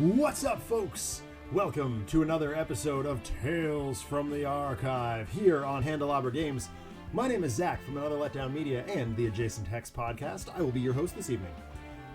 What's up, folks? Welcome to another episode of Tales from the Archive here on Handelabra Games. My name is Zach from Another Letdown Media and the Adjacent Hex podcast. I will be your host this evening.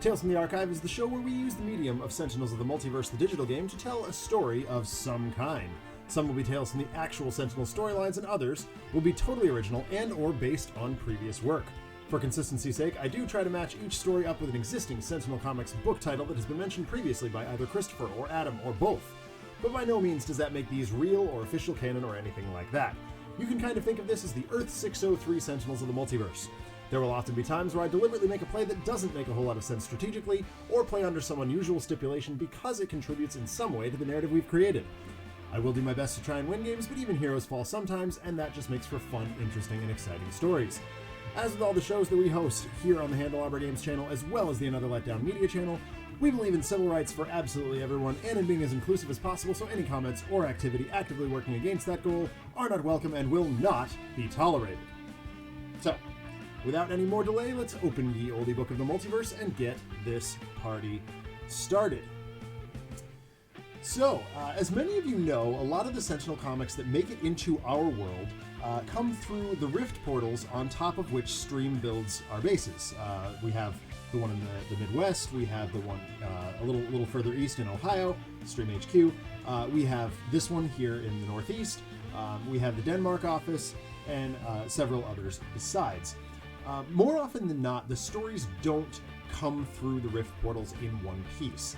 Tales from the Archive is the show where we use the medium of Sentinels of the Multiverse, the digital game, to tell a story of some kind. Some will be tales from the actual Sentinel storylines, and others will be totally original and or based on previous work. For consistency's sake, I do try to match each story up with an existing Sentinel Comics book title that has been mentioned previously by either Christopher or Adam or both. But by no means does that make these real or official canon or anything like that. You can kind of think of this as the Earth 603 Sentinels of the Multiverse. There will often be times where I deliberately make a play that doesn't make a whole lot of sense strategically, or play under some unusual stipulation because it contributes in some way to the narrative we've created. I will do my best to try and win games, but even heroes fall sometimes, and that just makes for fun, interesting, and exciting stories. As with all the shows that we host here on the Handelabra Games channel, as well as the Another Letdown Media channel, we believe in civil rights for absolutely everyone and in being as inclusive as possible, so any comments or activity actively working against that goal are not welcome and will not be tolerated. So, without any more delay, let's open ye oldie book of the multiverse and get this party started. So, as many of you know, a lot of the Sentinel comics that make it into our world come through the Rift portals on top of which Stream builds our bases. We have the one in the Midwest, we have the one a little further east in Ohio, Stream HQ, we have this one here in the Northeast, we have the Denmark office, and several others besides. More often than not, the stories don't come through the Rift portals in one piece.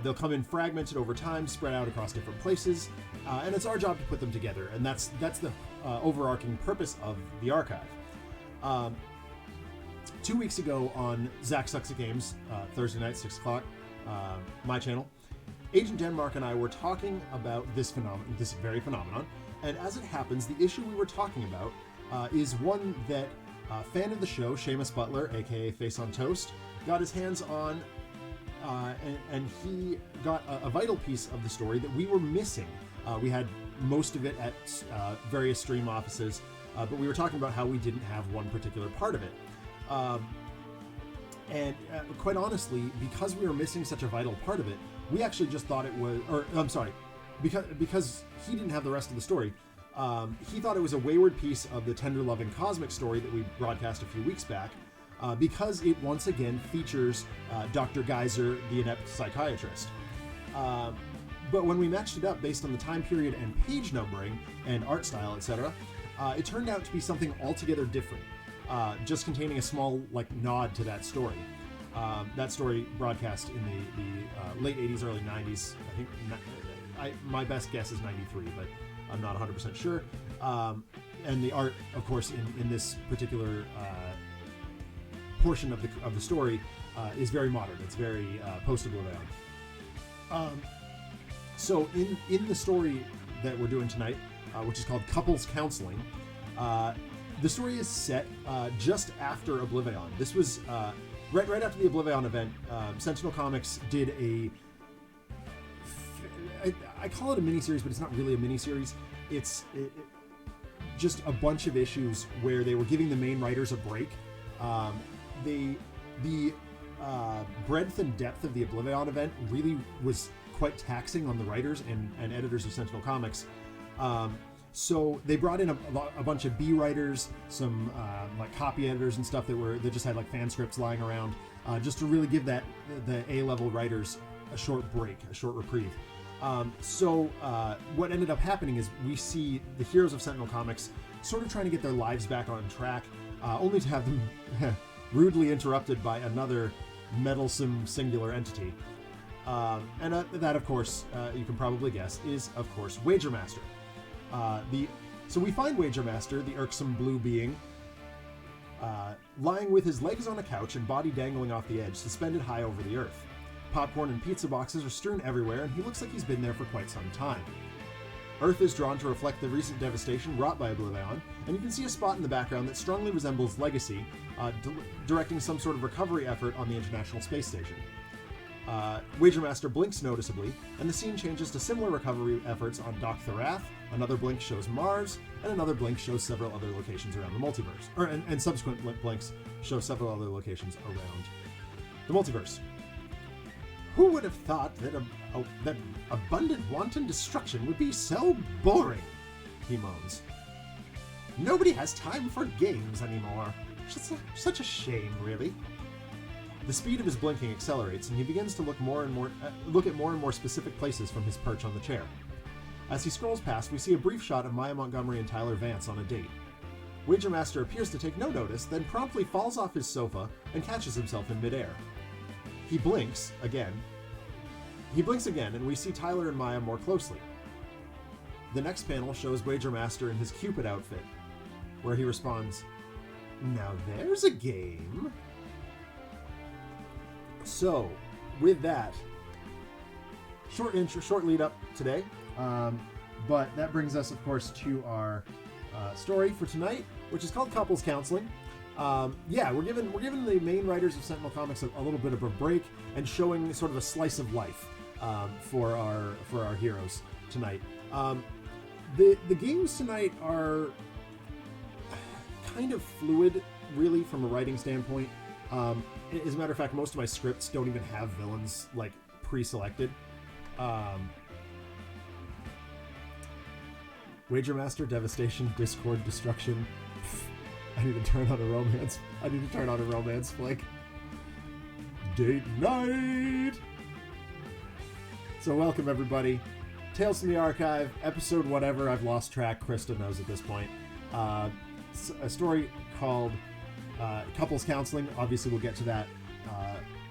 They'll come in fragmented over time, spread out across different places, and it's our job to put them together, and that's the overarching purpose of the archive. 2 weeks ago on Zach Sucks at Games, Thursday night, 6 o'clock, my channel, Agent Denmark and I were talking about this very phenomenon, and as it happens, the issue we were talking about is one that fan of the show, Seamus Butler, aka Face on Toast, got his hands on, and he got a vital piece of the story that we were missing. We had most of it at various Stream offices, but we were talking about how we didn't have one particular part of it. And quite honestly, because we were missing such a vital part of it, we actually just thought it was, because he didn't have the rest of the story, he thought it was a wayward piece of the tender loving cosmic story that we broadcast a few weeks back, because it once again features Dr. Guise, the inept psychiatrist. But when we matched it up based on the time period and page numbering and art style, etc., it turned out to be something altogether different, just containing a small nod to that story. That story broadcast in the late 80s, early 90s. I think my best guess is 93, but I'm not 100% sure. And the art, of course, in this particular portion of the story is very modern. It's very post-Oblivion. So in the story that we're doing tonight, which is called Couples Counseling, the story is set just after Oblivion. This was right after the Oblivion event. Sentinel Comics did I call it a miniseries, but it's not really a miniseries. It's just a bunch of issues where they were giving the main writers a break. The breadth and depth of the Oblivion event really was quite taxing on the writers and editors of Sentinel Comics. So they brought in a bunch of B writers, some copy editors and stuff that just had fan scripts lying around, just to really give the A-level writers a short break, a short reprieve. So what ended up happening is we see the heroes of Sentinel Comics sort of trying to get their lives back on track, only to have them rudely interrupted by another meddlesome singular entity. And that, of course, you can probably guess, is, of course, Wager Master. So we find Wager Master, the irksome blue being, lying with his legs on a couch and body dangling off the edge, suspended high over the earth. Popcorn and pizza boxes are strewn everywhere, and he looks like he's been there for quite some time. Earth is drawn to reflect the recent devastation wrought by Oblivion, and you can see a spot in the background that strongly resembles Legacy, directing some sort of recovery effort on the International Space Station. Wager Master blinks noticeably, and the scene changes to similar recovery efforts on Dock Tharath. Another blink shows Mars, and another blink shows several other locations around the multiverse. And subsequent blinks show several other locations around the multiverse. Who would have thought that that abundant wanton destruction would be so boring? He moans. Nobody has time for games anymore. Such a shame, really. The speed of his blinking accelerates, and he begins to look at more and more specific places from his perch on the chair. As he scrolls past, we see a brief shot of Maya Montgomery and Tyler Vance on a date. Wagermaster appears to take no notice, then promptly falls off his sofa and catches himself in midair. He blinks again, and we see Tyler and Maya more closely. The next panel shows Wagermaster in his Cupid outfit, where he responds, "Now there's a game." So, with that, short lead up today, but that brings us, of course, to our story for tonight, which is called Couples Counseling. We're giving the main writers of Sentinel Comics a little bit of a break and showing sort of a slice of life for our heroes tonight. The games tonight are kind of fluid, really, from a writing standpoint. As a matter of fact, most of my scripts don't even have villains like pre-selected. Wagermaster, Devastation, Discord, Destruction. I need to turn on a romance flick. Date night! So welcome, everybody. Tales from the Archive, episode whatever, I've lost track. Krista knows at this point. A story called Couples Counseling. Obviously, we'll get to that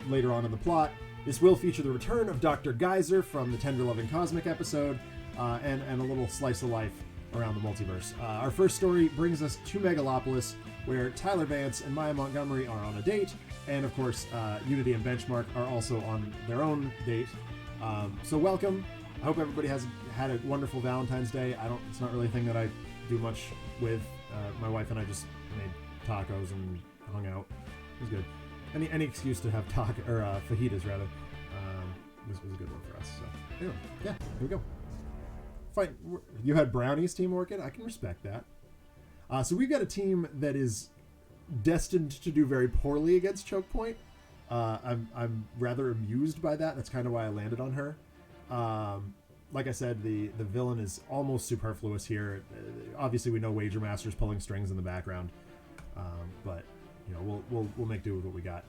later on in the plot. This will feature the return of Dr. Guise from the Tender Loving Cosmic episode, and a little slice of life around the multiverse. Our first story brings us to Megalopolis, where Tyler Vance and Maya Montgomery are on a date, and of course, Unity and Benchmark are also on their own date. So welcome. I hope everybody has had a wonderful Valentine's Day. It's not really a thing that I do much with. My wife and I just made tacos and hung out. It was good. Any excuse to have fajitas rather was a good one for us. So anyway, yeah, here we go. Fine. You had brownies, Team Orchid. I can respect that. So we've got a team that is destined to do very poorly against Chokepoint. I'm rather amused by that. That's kind of why I landed on her. Like I said, the villain is almost superfluous here. Obviously, we know Wagermaster's pulling strings in the background, but you know we'll make do with what we got.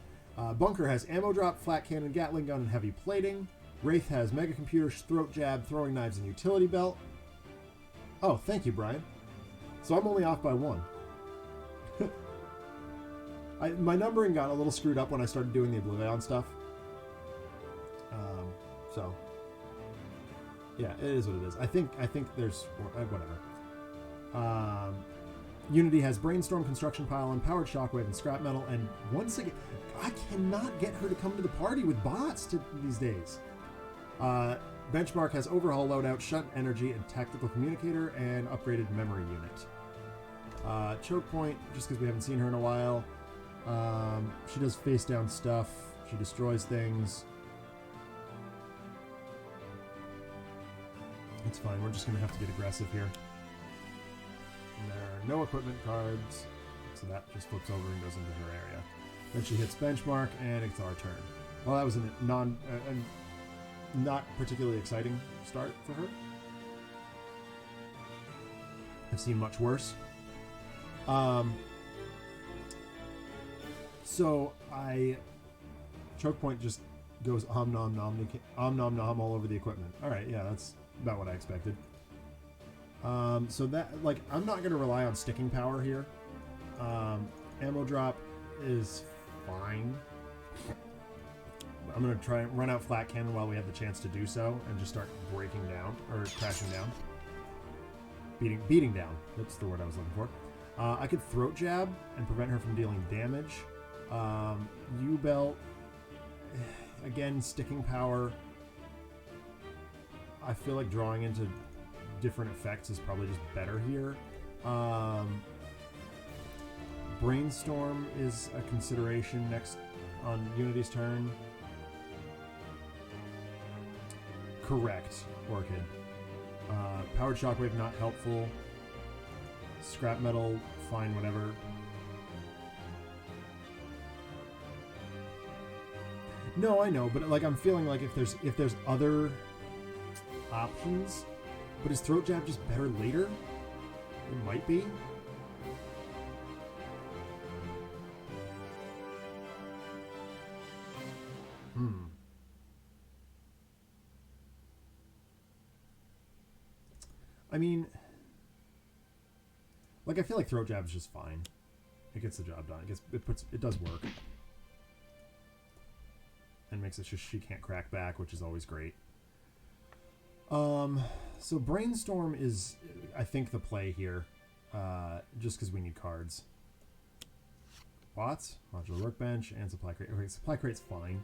Bunker has ammo drop, flat cannon, Gatling gun, and heavy plating. Wraith has mega computer, throat jab, throwing knives, and utility belt. Oh, thank you, Brian. So I'm only off by one. My numbering got a little screwed up when I started doing the Oblivion stuff. So yeah, it is what it is. I think there's whatever. Unity has Brainstorm, Construction Pile, Powered Shockwave, and Scrap Metal. And once again, I cannot get her to come to the party with bots these days. Benchmark has Overhaul Loadout, Shunt Energy, and Tactical Communicator, and Upgraded Memory Unit. Chokepoint, just because we haven't seen her in a while. She does face down stuff. She destroys things. It's fine. We're just going to have to get aggressive here. And there are no equipment cards, so that just flips over and goes into her area. Then she hits Benchmark, and it's our turn. Well, that was a not particularly exciting start for her. I've seen much worse. So Chokepoint just goes nom nom nom all over the equipment. All right, yeah, that's about what I expected. So that, like, I'm not going to rely on sticking power here. Ammo drop is fine. I'm going to try and run out flat cannon while we have the chance to do so and just start breaking down, or crashing down. Beating down. That's the word I was looking for. I could throat jab and prevent her from dealing damage. U-belt. Again, sticking power. I feel like drawing into different effects is probably just better here. Brainstorm is a consideration next on Unity's turn. Correct, Orchid. Powered Shockwave, not helpful. Scrap Metal, fine, whatever. No, I know, but like I'm feeling like if there's other options, but is Throat Jab just better later? It might be. I mean, like I feel like Throat Jab is just fine. It gets the job done. It does work, and makes it so she can't crack back, which is always great. So Brainstorm is, I think, the play here, just because we need cards. Bots, Modular Workbench, and Supply Crate. Okay, Supply Crate's fine.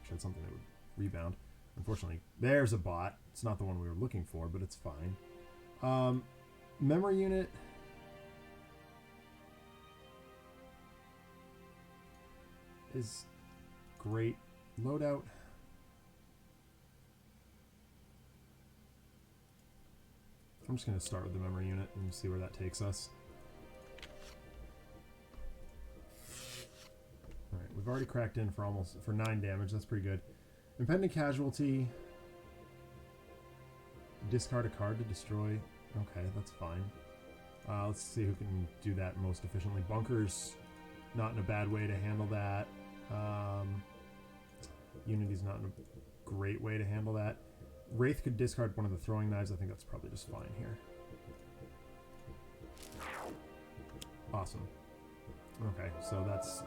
Actually, had something that would rebound. Unfortunately, there's a bot. It's not the one we were looking for, but it's fine. Memory Unit. Is great. Loadout. I'm just going to start with the Memory Unit and see where that takes us. Alright, we've already cracked in for 9 damage. That's pretty good. Impending Casualty. Discard a card to destroy. Okay, that's fine. Let's see who can do that most efficiently. Bunkers, not in a bad way to handle that. Unity's not in a great way to handle that. Wraith could discard one of the throwing knives. I think that's probably just fine here. Awesome. Okay, so that's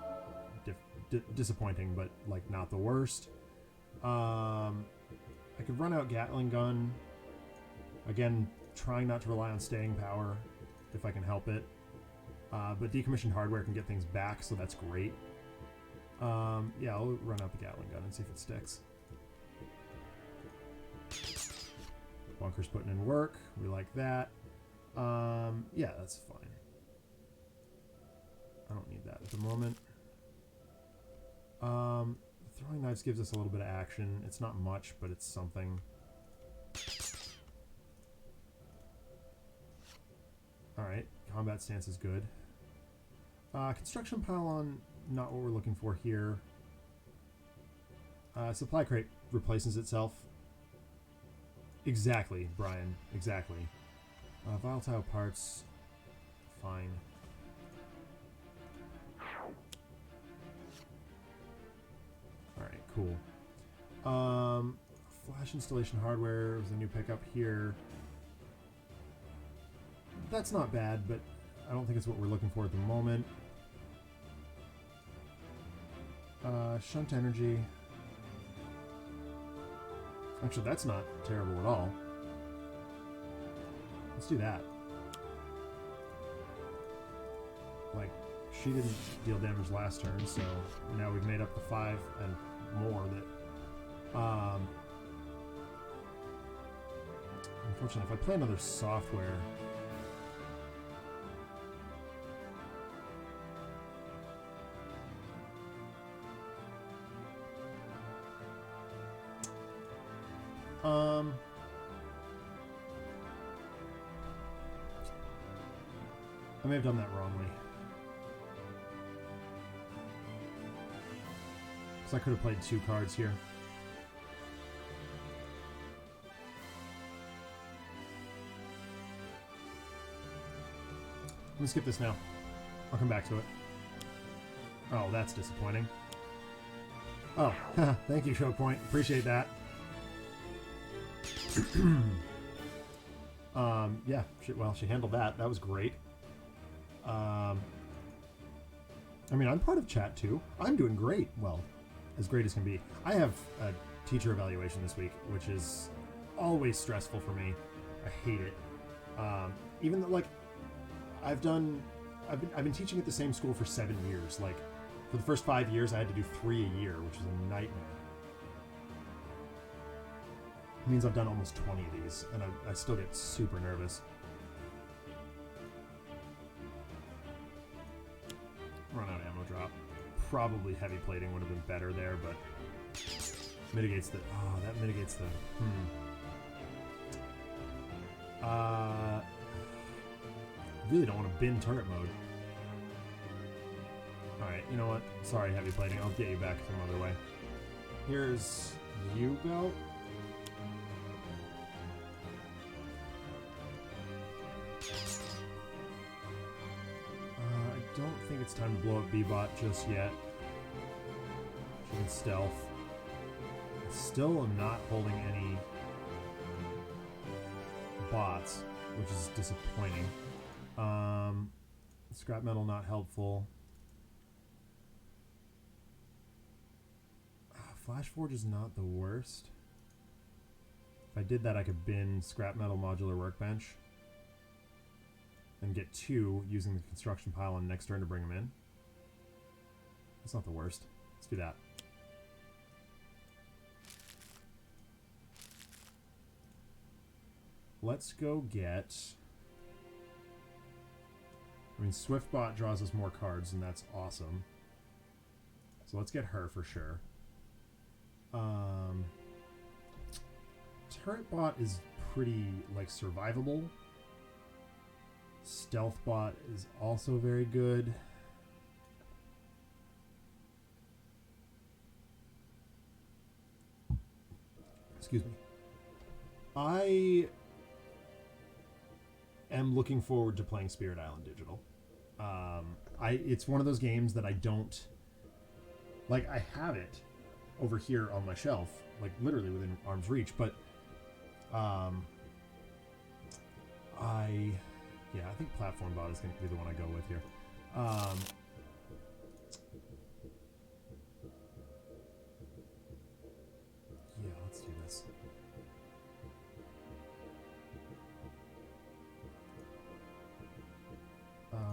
disappointing, but like not the worst. I could run out Gatling Gun. Again, trying not to rely on staying power if I can help it. But decommissioned hardware can get things back, so that's great. Yeah, I'll run out the Gatling Gun and see if it sticks. Bunker's putting in work. We like that. Yeah, that's fine. I don't need that at the moment. Throwing knives gives us a little bit of action. It's not much, but it's something. Alright, combat stance is good. Construction pylon, not what we're looking for here. Supply crate replaces itself. Exactly, Brian. Exactly. Volatile parts. Fine. Alright, cool. Flash installation hardware was a new pickup here. That's not bad, but I don't think it's what we're looking for at the moment. Shunt energy. Actually, that's not terrible at all. Let's do that. Like, she didn't deal damage last turn, so now we've made up the 5 and more that... Unfortunately, if I play another software... I may have done that wrongly. Because I could have played 2 cards here. Let me skip this now. I'll come back to it. Oh, that's disappointing. Oh, thank you, Chokepoint. Appreciate that. Yeah, well, she handled that. That was great. I mean, I'm part of chat too. I'm doing great. Well, as great as can be. I have a teacher evaluation this week, which is always stressful for me. I hate it. Even though, like, I've been teaching at the same school for 7 years. Like, for the first 5 years, I had to do 3 a year, which is a nightmare. It means I've done almost 20 of these, and I still get super nervous. Run out ammo drop. Probably heavy plating would have been better there, but mitigates the... Oh, that mitigates the... really don't want to bin turret mode. Alright, Alright, you know what? Sorry, heavy plating. I'll get you back some other way. Here's U-Belt. I don't think it's time to blow up B-Bot just yet. She can stealth. Still am not holding any bots, which is disappointing. Scrap metal not helpful. Flash Forge is not the worst. If I did that, I could bin scrap metal modular workbench and get 2 using the construction pile on next turn to bring them in. That's not the worst. Let's do that. Let's go get... I mean, Swiftbot draws us more cards, and that's awesome. So let's get her for sure. Turretbot is pretty, like, survivable. Stealthbot is also very good. Excuse me. I am looking forward to playing Spirit Island Digital. It's one of those games that I don't... Like, I have it over here on my shelf, like, literally within arm's reach, but... Yeah, I think Platform Bot is going to be the one I go with here. Yeah, let's do this.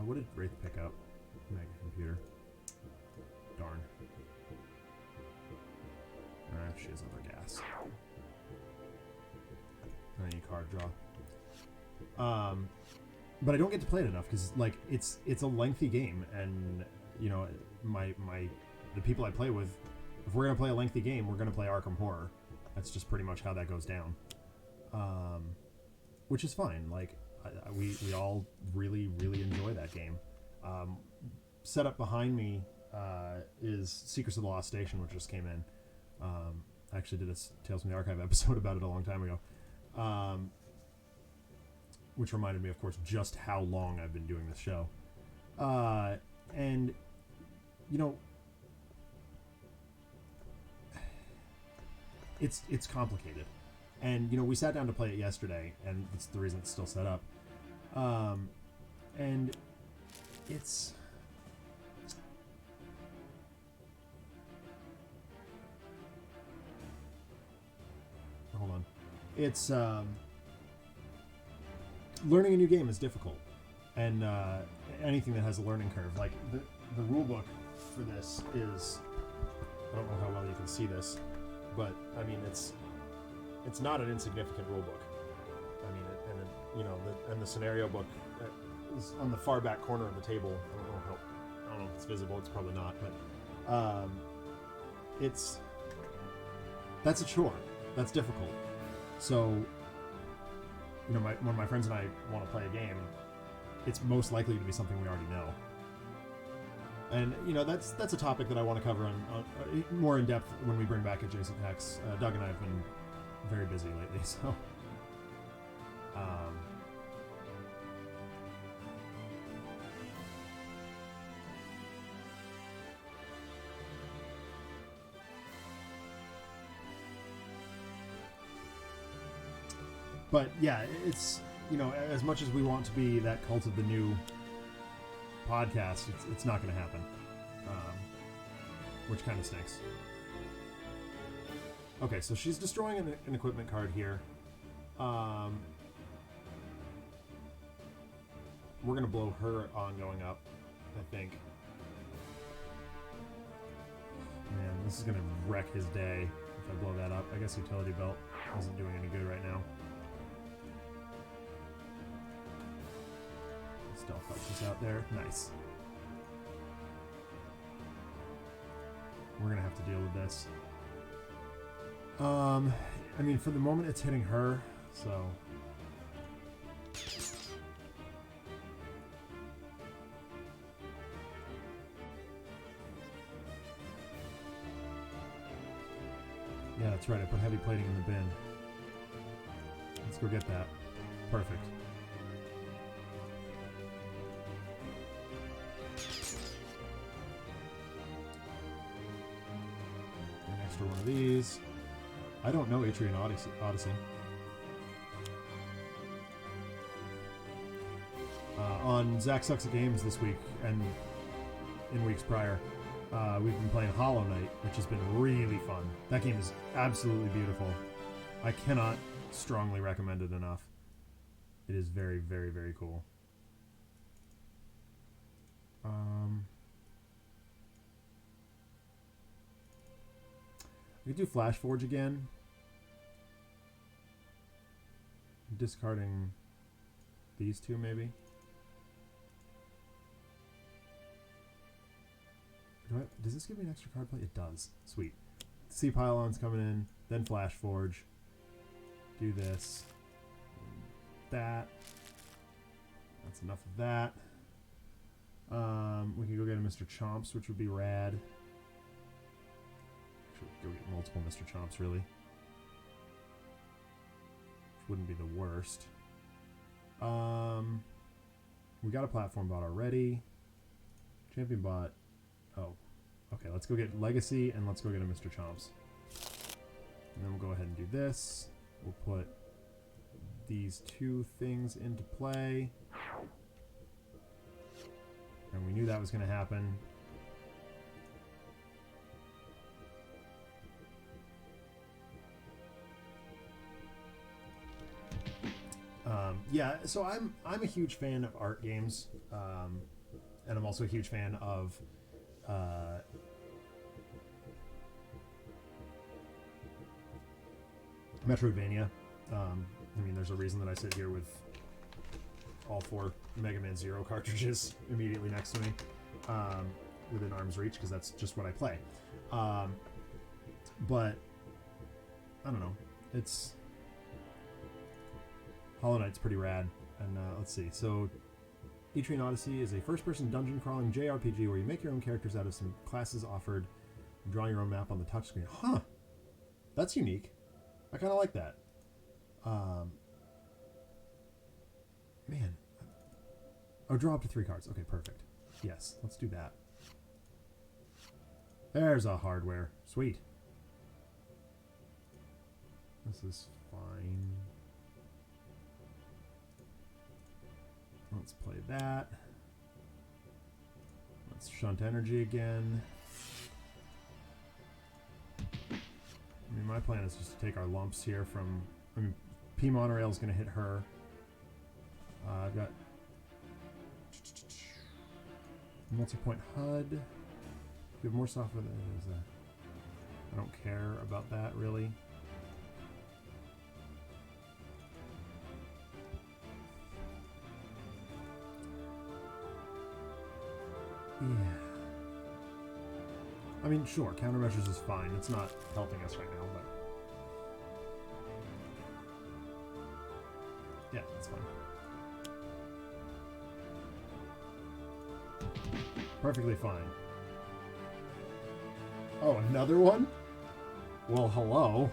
What did Wraith pick up? Mega Computer. Darn. She has other gas. I need card draw. But I don't get to play it enough because, like, it's a lengthy game, and you know, the people I play with, if we're gonna play a lengthy game, we're gonna play Arkham Horror. That's just pretty much how that goes down. Which is fine. Like, we all really enjoy that game. Set up behind me is Secrets of the Lost Station, which just came in. I actually did a Tales from the Archive episode about it a long time ago. Which reminded me, of course, just how long I've been doing this show. And, you know, it's complicated. And, you know, we sat down to play it yesterday, and that's the reason it's still set up. And it's... Hold on. It's, learning a new game is difficult. And, anything that has a learning curve. Like, the rule book for this is... I don't know how well you can see this, but, I mean, it's not an insignificant rule book. I mean, you know, the scenario book is on the far back corner of the table. I don't know if it's visible. It's probably not, but that's a chore. That's difficult. So, you know, when my friends and I want to play a game, it's most likely to be something we already know. And, you know, that's a topic that I want to cover on more in depth when we bring back Adjacent Hex. Doug and I have been very busy lately, so... But yeah, it's, you know, as much as we want to be that Cult of the New podcast, it's not going to happen, which kind of stinks. Okay, so she's destroying an equipment card here. We're going to blow her on going up, I think. Man, this is going to wreck his day if I blow that up. I guess Utility Belt isn't doing any good right now. Stealth helps us out there. Nice. We're gonna have to deal with this. I mean, for the moment it's hitting her, so... Yeah, that's right. I put heavy plating in the bin. Let's go get that. Perfect. An extra one of these. I don't know Atrian Odyssey. On Zach Sucks at Games this week and in weeks prior, we've been playing Hollow Knight, which has been really fun. That game is absolutely beautiful. I cannot strongly recommend it enough. It is very, very, very cool. I could do Flash Forge again. Discarding these two, maybe. Does this give me an extra card play? It does. Sweet. Sea Pylon's coming in, then Flash Forge. Do this. That. That's enough of that. We can go get a Mr. Chomps, which would be rad. Actually, we could go get multiple Mr. Chomps, really. Which wouldn't be the worst. We got a platform bot already. Champion bot. Oh. Okay, let's go get Legacy and let's go get a Mr. Chomps. And then we'll go ahead and do this. We'll put these two things into play. And we knew that was going to happen. Yeah, so I'm a huge fan of art games, and I'm also a huge fan of Metroidvania. I mean, there's a reason that I sit here with all 4 Mega Man Zero cartridges immediately next to me, within arm's reach, because that's just what I play. But I don't know. It's Hollow Knight's pretty rad. And let's see. So, Atrian Odyssey is a first-person dungeon-crawling JRPG where you make your own characters out of some classes offered and draw your own map on the touchscreen. Huh. That's unique. I kind of like that. Man. Oh, draw up to 3 cards. Okay, perfect. Yes, let's do that. There's a hardware. Sweet. This is fine. Let's play that. Let's shunt energy again. I mean, my plan is just to take our lumps here from... I mean, P Monorail is going to hit her. I've got... multi-point HUD. We have more software than it is. I don't care about that, really. Yeah. I mean, sure, countermeasures is fine. It's not helping us right now, but... yeah, that's fine. Perfectly fine. Oh, another one? Well, hello.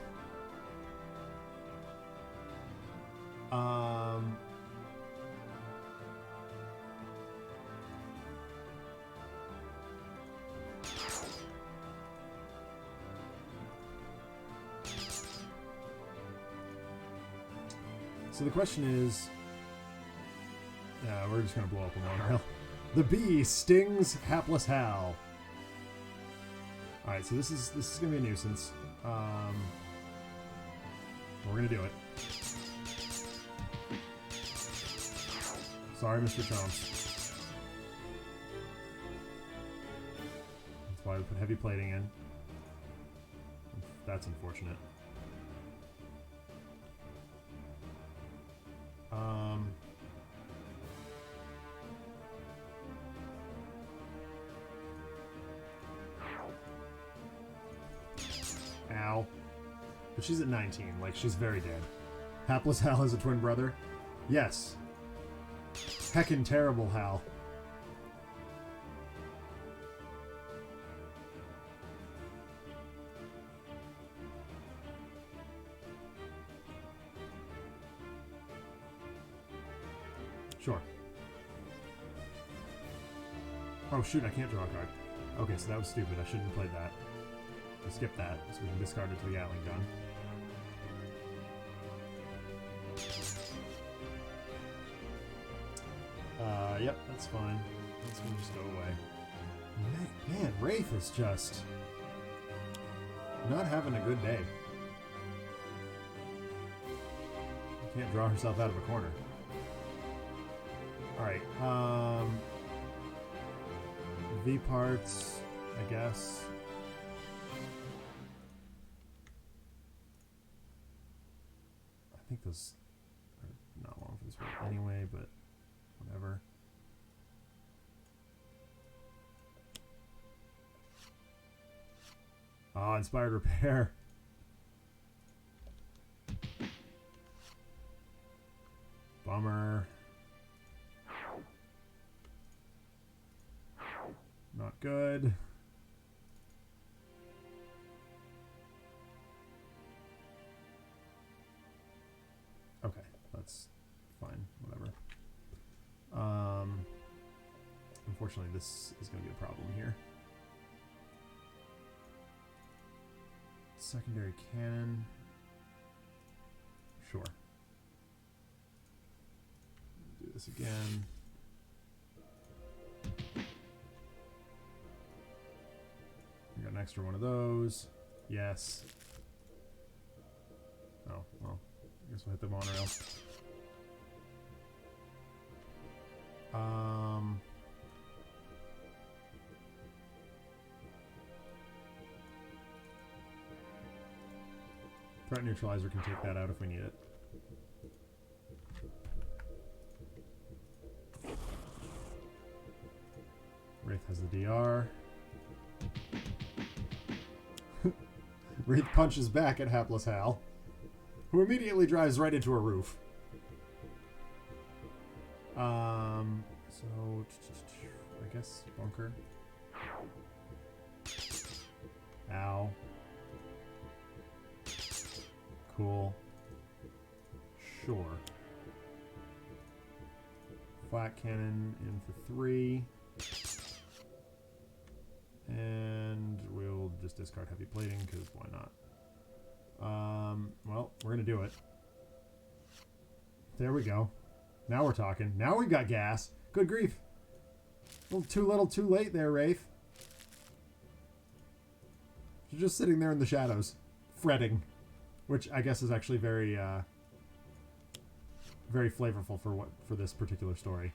So the question is... yeah, we're just going to blow up a monorail. The bee stings hapless Hal. Alright, so this is going to be a nuisance. We're going to do it. Sorry, Mr. Chomps. That's why we put heavy plating in. That's unfortunate. Ow. But she's at 19, like, she's very dead. Hapless Hal has a twin brother? Yes. Heckin' terrible Hal. Sure. Oh shoot, I can't draw a card. Okay, so that was stupid. I shouldn't have played that. We'll skip that, so we can discard it to the Gatling gun. Yep, that's fine. This one just go away. Man, Wraith is just not having a good day. Can't draw herself out of a corner. Alright, V parts, I guess. I think those are not long for this one anyway, but whatever. Oh, Inspired Repair. Bummer. Not good. Okay, that's fine. Whatever. Unfortunately, this is going to be a problem here. Secondary cannon. Sure. Do this again. We got an extra one of those. Yes. Oh, well. I guess we'll hit the monorail. Threat Neutralizer can take that out if we need it. Wraith has the DR. Wraith punches back at Hapless Hal, who immediately drives right into a roof. So I guess bunker. Ow. Cool. Sure. Flat cannon in for 3. And we'll just discard heavy plating, because why not? Well, we're going to do it. There we go. Now we're talking. Now we've got gas. Good grief. A little too little, too late there, Wraith. You're just sitting there in the shadows, fretting. Which I guess is actually very, very flavorful for this particular story.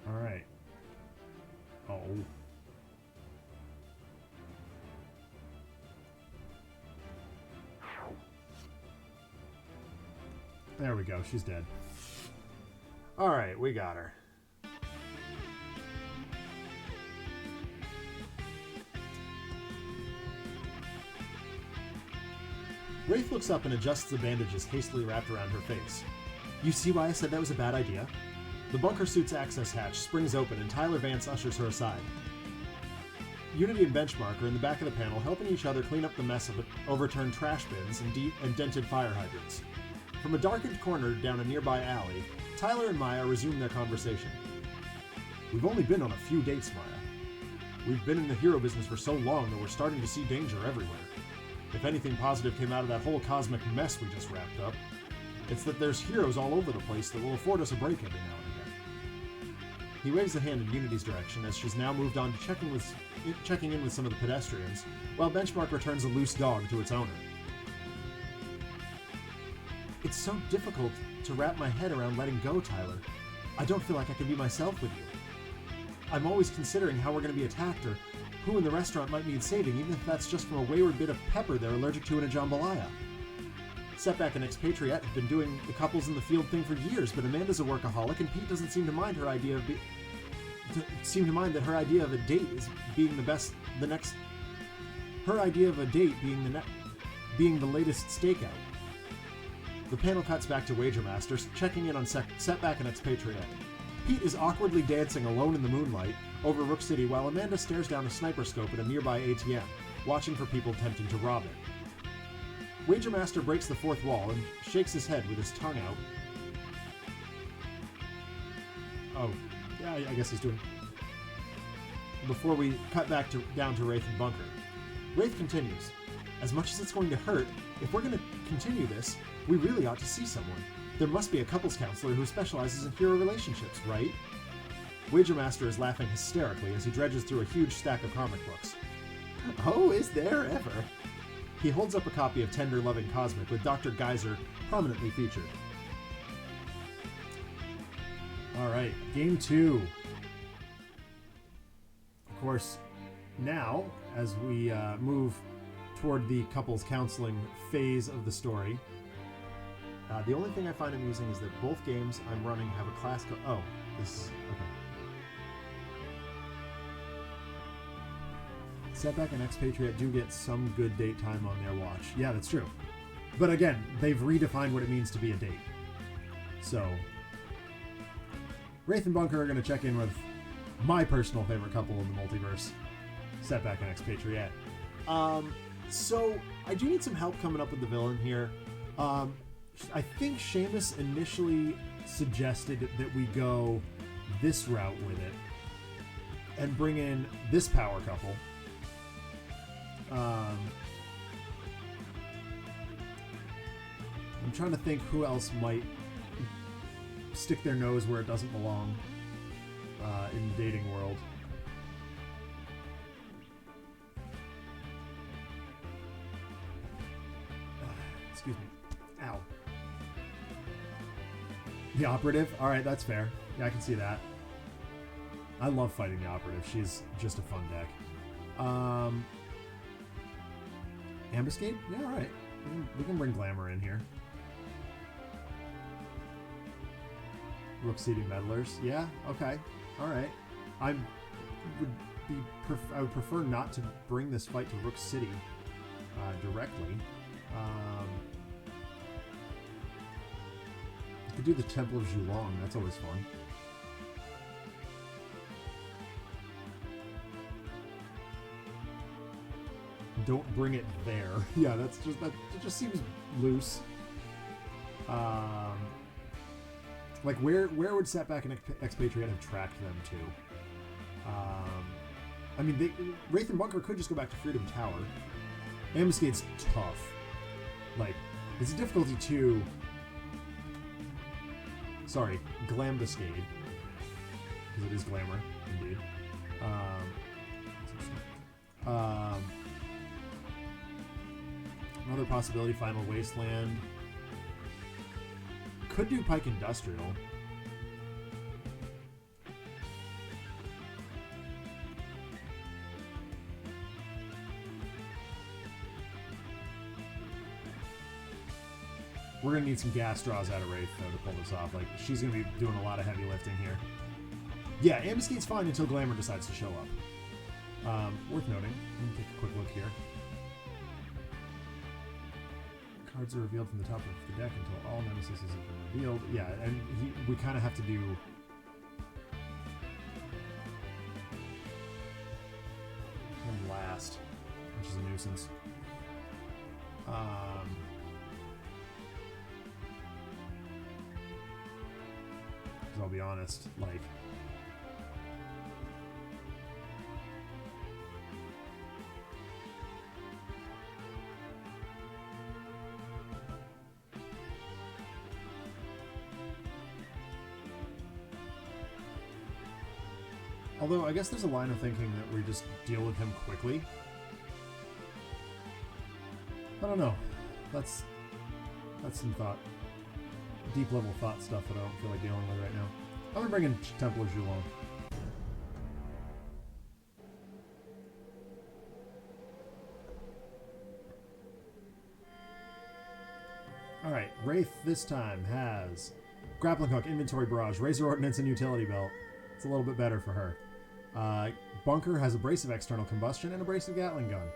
All right. Oh. There we go. She's dead. All right, we got her. Wraith looks up and adjusts the bandages hastily wrapped around her face. You see why I said that was a bad idea? The bunker suit's access hatch springs open and Tyler Vance ushers her aside. Unity and Benchmark are in the back of the panel helping each other clean up the mess of overturned trash bins and dented fire hydrants. From a darkened corner down a nearby alley, Tyler and Maya resume their conversation. We've only been on a few dates, Maya. We've been in the hero business for so long that we're starting to see danger everywhere. If anything positive came out of that whole cosmic mess we just wrapped up, it's that there's heroes all over the place that will afford us a break every now and again. He waves a hand in Unity's direction as she's now moved on to checking in with some of the pedestrians, while Benchmark returns a loose dog to its owner. It's so difficult to wrap my head around letting go, Tyler. I don't feel like I can be myself with you. I'm always considering how we're going to be attacked or who in the restaurant might need saving, even if that's just from a wayward bit of pepper they're allergic to in a jambalaya. Setback and Expatriette have been doing the couples in the field thing for years, but Amanda's a workaholic and Pete doesn't seem to mind her idea of that her idea of a date is being her idea of a date being the latest stakeout. The panel cuts back to Wager Masters, checking in on Setback and Expatriette. Pete is awkwardly dancing alone in the moonlight over Rook City while Amanda stares down a sniper scope at a nearby ATM, watching for people attempting to rob it. Wager Master breaks the fourth wall and shakes his head with his tongue out. Oh, yeah, I guess he's doing... Before we cut back down to Wraith and Bunker. Wraith continues. As much as it's going to hurt, if we're going to continue this, we really ought to see someone. There must be a couples counselor who specializes in hero relationships, right? Wager Master is laughing hysterically as he dredges through a huge stack of comic books. Oh, is there ever? He holds up a copy of Tender Loving Cosmic with Dr. Guise prominently featured. Alright, Game 2. Of course, now, as we move toward the couples counseling phase of the story, the only thing I find amusing is that both games I'm running have a class oh, this is... okay. Setback and Expatriette do get some good date time on their watch. Yeah, that's true. But again, they've redefined what it means to be a date. So, Wraith and Bunker are going to check in with my personal favorite couple in the multiverse, Setback and Expatriette. So, I do need some help coming up with the villain here. I think Seamus initially suggested that we go this route with it and bring in this power couple. I'm trying to think who else might stick their nose where it doesn't belong in the dating world. Excuse me. Ow. The Operative? Alright, that's fair. Yeah, I can see that. I love fighting the Operative. She's just a fun deck. Amubscade? Yeah, alright. We can bring Glamour in here. Rook City Meddlers. Yeah, okay. Alright. I would prefer not to bring this fight to Rook City directly. I could do the Temple of Zhulong. That's always fun. Don't bring it there. Yeah, that just seems loose. Like where would Setback and Expatriate have tracked them to? I mean, Wraith and Bunker could just go back to Freedom Tower. Amubscade's tough. Like, it's a difficulty 2. Sorry, Glambuscade. Because it is Glamour, indeed. Another possibility, Final Wasteland. Could do Pike Industrial. We're going to need some gas draws out of Wraith, though, to pull this off. Like, she's going to be doing a lot of heavy lifting here. Yeah, Ambuscade's fine until Glamour decides to show up. Worth noting. Let me take a quick look here. Cards are revealed from the top of the deck until all nemesis have been revealed. Yeah, and we kind of have to do... him last, which is a nuisance. I'll be honest, like... Although, I guess there's a line of thinking that we just deal with him quickly. I don't know. That's some thought. Deep level thought stuff that I don't feel like dealing with right now. I'm gonna bring in Temple of Zhulong. Alright, Wraith this time has Grappling Hook, Inventory Barrage, Razor Ordnance, and Utility Belt. It's a little bit better for her. Bunker has Abrasive External Combustion and Abrasive Gatling Gun.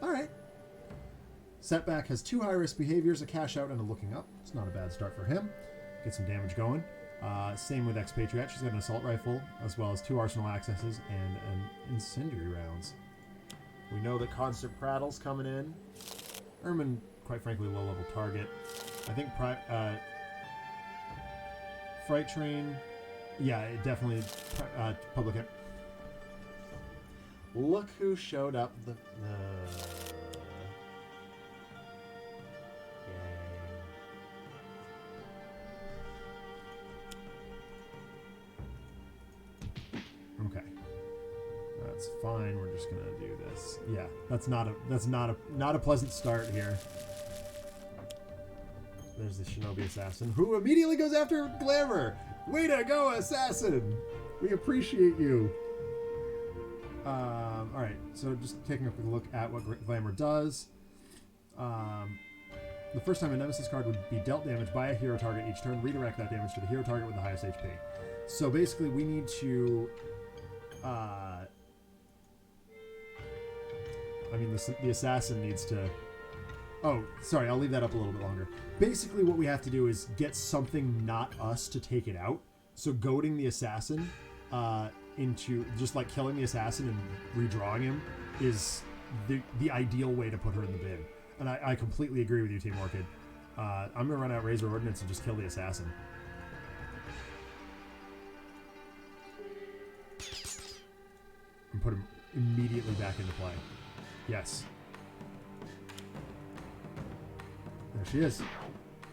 Alright. Setback has 2 high-risk behaviors, a cash out, and a looking up. It's not a bad start for him. Get some damage going. Same with Expatriette. She's got an assault rifle, as well as 2 arsenal accesses and an incendiary rounds. We know that Constant Prattle's coming in. Ermine, quite frankly, low-level target. I think Fright Train, yeah, it definitely public. Look who showed up. The okay, that's fine. We're just gonna do this. Yeah, that's not a pleasant start here. There's the Shinobi Assassin, who immediately goes after Glamour. Way to go, Assassin! We appreciate you. Alright, so just taking a quick look at what Glamour does. The first time a Nemesis card would be dealt damage by a hero target each turn, redirect that damage to the hero target with the highest HP. So basically we need to... I mean, the Assassin needs to... Oh, sorry, I'll leave that up a little bit longer. Basically, what we have to do is get something not us to take it out. So goading the Assassin into just like killing the Assassin and redrawing him is the ideal way to put her in the bin. And I completely agree with you, Team Orchid. I'm going to run out Razor Ordnance and just kill the Assassin. And put him immediately back into play. Yes. There she is.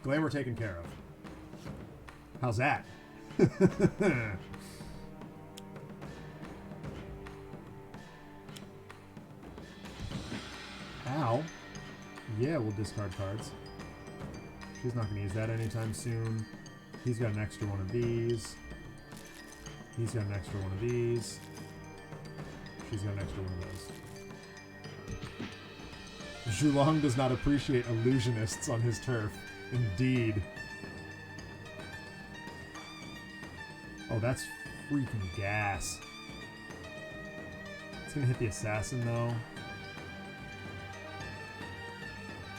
Glamour taken care of. How's that? Ow. Yeah, we'll discard cards. She's not going to use that anytime soon. He's got an extra one of these. He's got an extra one of these. She's got an extra one of those. Zhulong does not appreciate illusionists on his turf. Indeed. Oh, that's freaking gas. It's gonna hit the assassin though.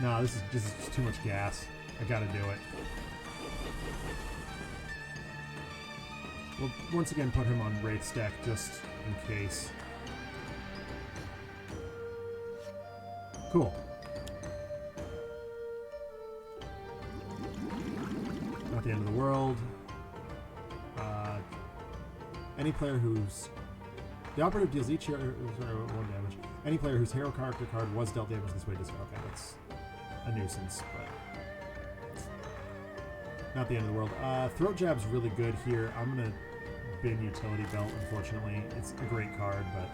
No, this is just too much gas. I gotta do it. We'll once again put him on Wraith's deck just in case. Cool. Not the end of the world. Any player who's... The operative deals each hero 1 damage. Any player whose hero character card was dealt damage this way does... Okay, that's a nuisance, but... Not the end of the world. Throat Jab's really good here. I'm going to bin Utility Belt, unfortunately. It's a great card, but...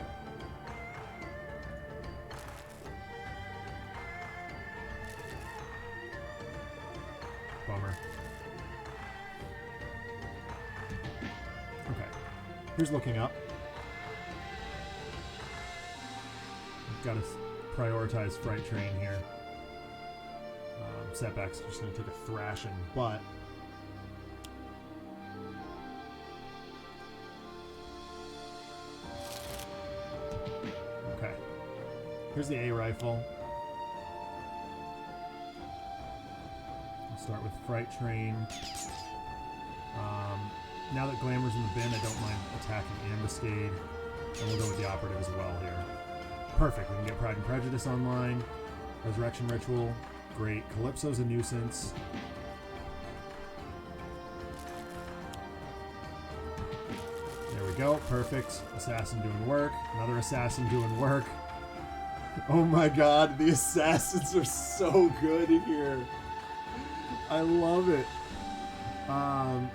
Bummer. Okay. Here's looking up. We've got to prioritize Fright Train here. Setback's just going to take a thrashing, but... Okay. Here's the A rifle. Start with Fright Train. Now that Glamour's in the bin, I don't mind attacking Amubscade. And we'll go with the Operative as well here. Perfect. We can get Pride and Prejudice online. Resurrection Ritual. Great. Calypso's a nuisance. There we go. Perfect. Assassin doing work. Another Assassin doing work. Oh my god, the Assassins are so good here. I love it.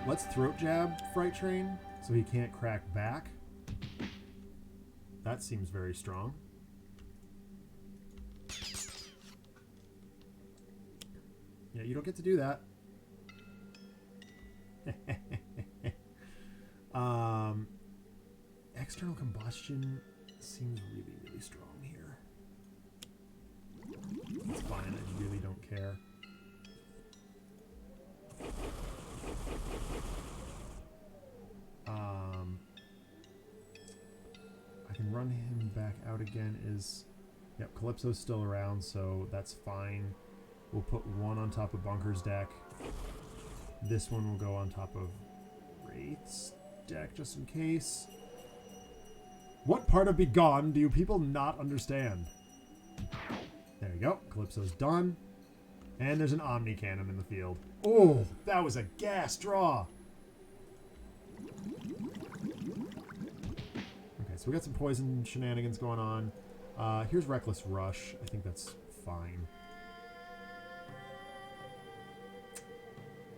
Let's Throat Jab Fright Train so he can't crack back. That seems very strong. Yeah, you don't get to do that. External Combustion seems really, really strong here. It's fine, I really don't care. I can run him back out again. Yep, Calypso's still around, so that's fine. We'll put one on top of Bunker's deck. This one will go on top of Wraith's deck just in case. What part of Begone do you people not understand? There you go. Calypso's done. And there's an Omni Cannon in the field. Oh, that was a gas draw. Okay, so we got some poison shenanigans going on. Here's Reckless Rush. I think that's fine.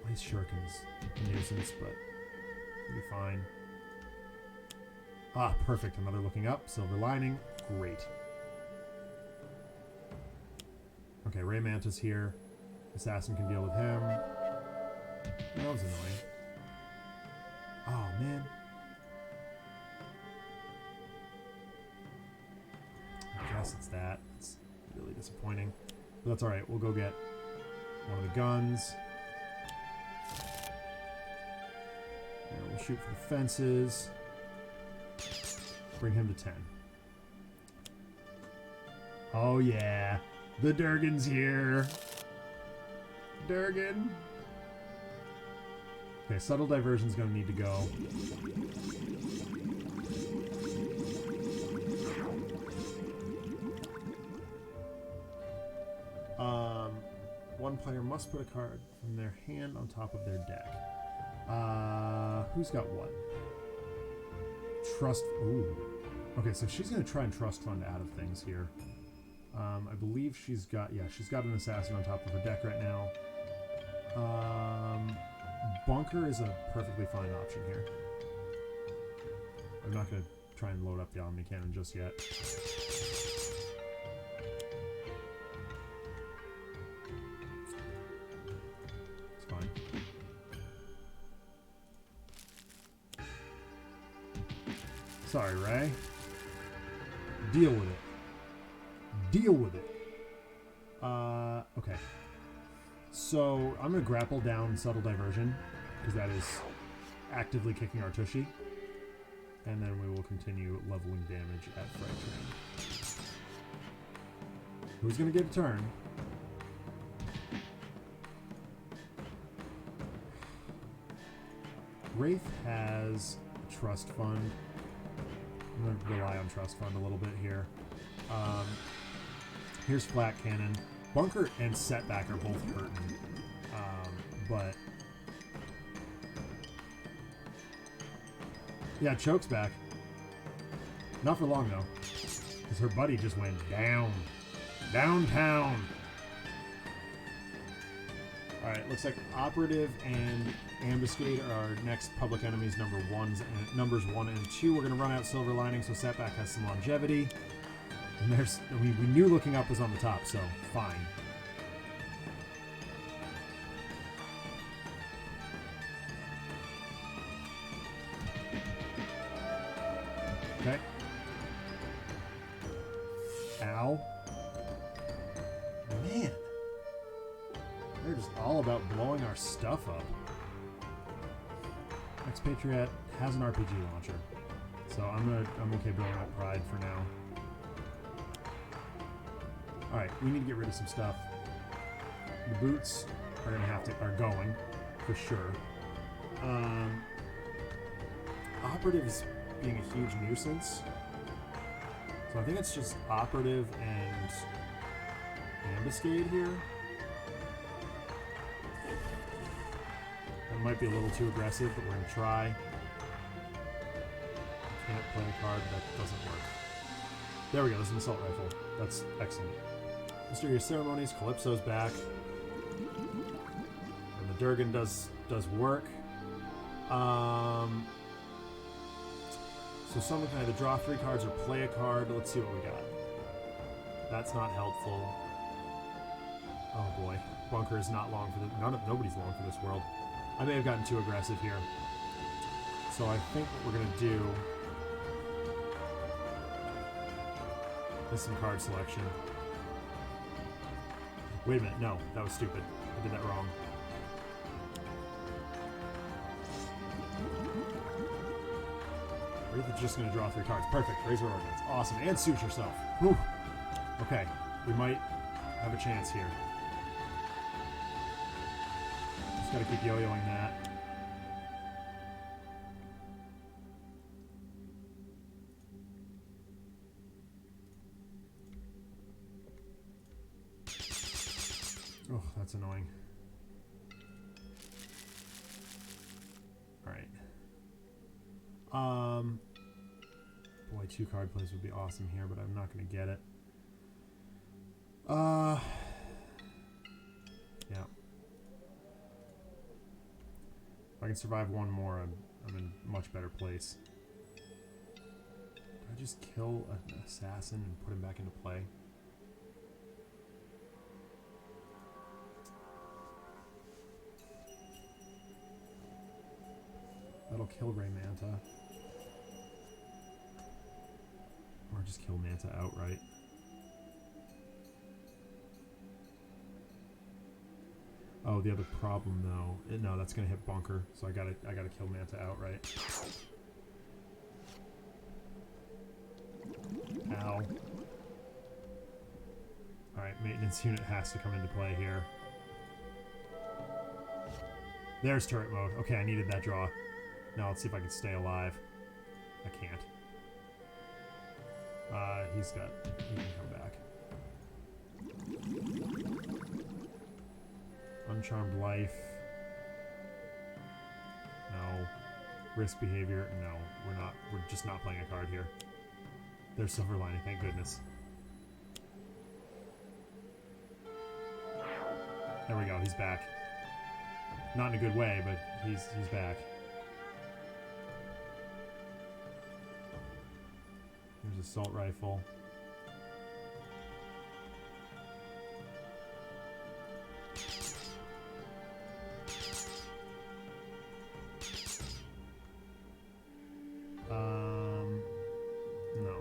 Ice Shuriken's a nuisance, but it'll be fine. Ah, perfect. Another looking up. Silver Lining. Great. Okay, Ray Manta's here. Assassin can deal with him. That was annoying. Oh, man. I guess it's that. It's really disappointing. But that's alright. We'll go get one of the guns. And we'll shoot for the fences. Bring him to 10. Oh, yeah. The Durgan's here. Durgan. Okay, Subtle Diversion's going to need to go. One player must put a card from their hand on top of their deck. Who's got what? Trust. Ooh. Okay, so she's going to try and Trust Fund out of things here. I believe she's got an Assassin on top of her deck right now. Bunker is a perfectly fine option here. I'm not going to try and load up the Omni Cannon just yet. It's fine. Sorry, Ray. Deal with it. Deal with it. Okay. So I'm going to grapple down Subtle Diversion, because that is actively kicking our Tushy. And then we will continue leveling damage at Fright Train. Who's going to get a turn? Wraith has Trust Fund. I'm going to rely on Trust Fund a little bit here. Here's Flat Cannon. Bunker and Setback are both hurting. But... yeah, Choke's back. Not for long, though. Because her buddy just went down. Downtown. Alright, looks like Operative and Ambuscade are our next public enemies, numbers 1 and 2. We're going to run out Silver Lining, so Setback has some longevity. And there's, we knew looking up was on the top, so fine. Okay. Ow. Man. They're just all about blowing our stuff up. Expatriette has an RPG launcher. So I'm okay blowing up Pride for now. Alright, we need to get rid of some stuff. The boots are going, for sure. Operative's being a huge nuisance. So I think it's just Operative and Ambuscade here. That might be a little too aggressive, but we're going to try. Can't play a card, that doesn't work. There we go, there's an Assault Rifle. That's excellent. Mysterious Ceremonies, Calypso's back. And the Durgan does work. So someone can either draw 3 cards or play a card. Let's see what we got. That's not helpful. Oh boy. Bunker is not long for this. Nobody's long for this world. I may have gotten too aggressive here. So I think what we're going to do is some card selection. Wait a minute. No, that was stupid. I did that wrong. Wraith is just going to draw 3 cards. Perfect. Razor Ordnance. Awesome. And suit yourself. Whew. Okay. We might have a chance here. Just got to keep yo-yoing that. That's annoying. Alright. Boy, 2 card plays would be awesome here, but I'm not going to get it. Yeah. If I can survive one more, I'm in a much better place. Do I just kill an assassin and put him back into play? That'll kill Grey Manta. Or just kill Manta outright. Oh, the other problem though. No, that's gonna hit Bunker, so I gotta kill Manta outright. Ow. Alright, maintenance unit has to come into play here. There's turret mode. Okay, I needed that draw. Now let's see if I can stay alive. I can't. He can come back. Uncharmed Life. No. Risk behavior. No, we're not. We're just not playing a card here. There's Silver Lining, thank goodness. There we go, he's back. Not in a good way, but he's back. Here's Assault Rifle. No.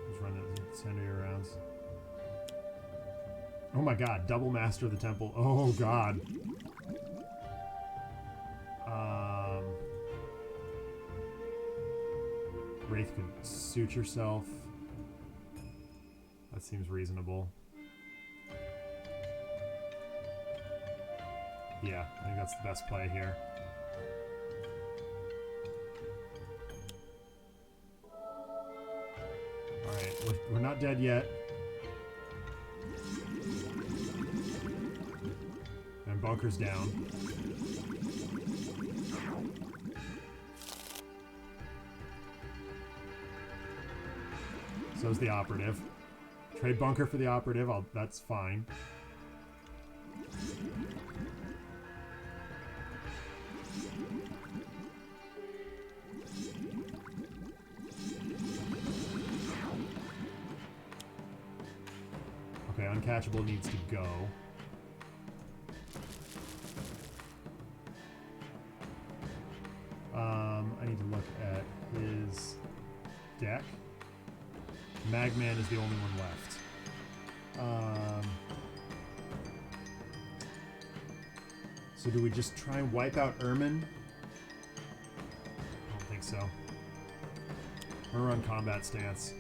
Just run it 10 of your rounds. Oh my god, double Master of the Temple. Oh god. Wraith could suit yourself. That seems reasonable. Yeah, I think that's the best play here. Alright, we're not dead yet. And Bunker's down. So's the Operative. Trade Bunker for the Operative, that's fine. Okay, Uncatchable needs to go. I need to look at his deck. Magman is the only one left. So do we just try and wipe out Ermine? I don't think so. We're gonna run Combat Stance.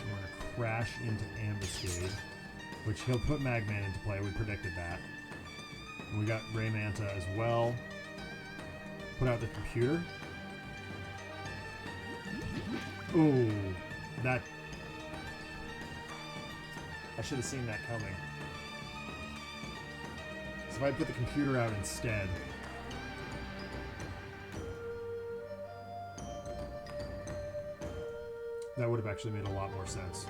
We're gonna crash into Ambuscade, which he'll put Magman into play. We predicted that. And we got Grey Manta as well. Put out the computer. Ooh, that... I should have seen that coming. So if I put the computer out instead... that would have actually made a lot more sense.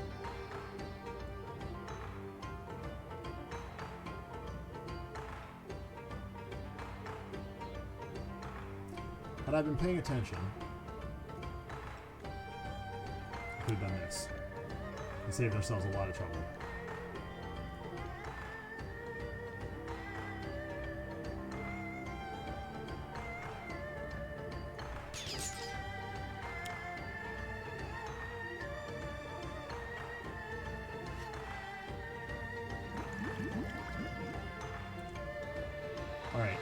Had I been paying attention, I could have done this and saved ourselves a lot of trouble. All right.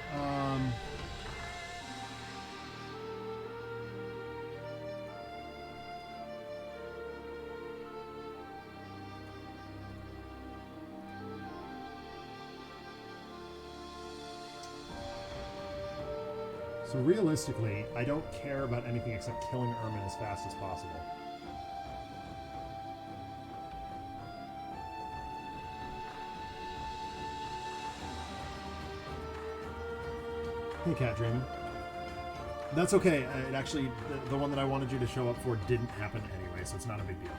So realistically, I don't care about anything except killing Ermine as fast as possible. Hey, Cat Dreaming. That's okay. It actually, the one that I wanted you to show up for didn't happen anyway, so it's not a big deal.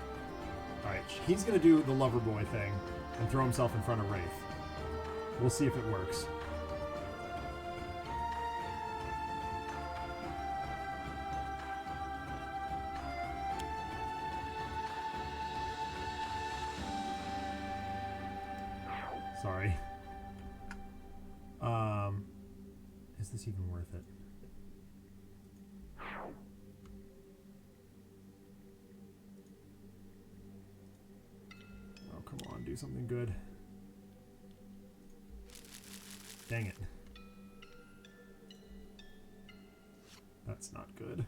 Alright, he's going to do the lover boy thing and throw himself in front of Wraith. We'll see if it works. Sorry. Is this even worth it? Oh, come on, do something good. Dang it. That's not good.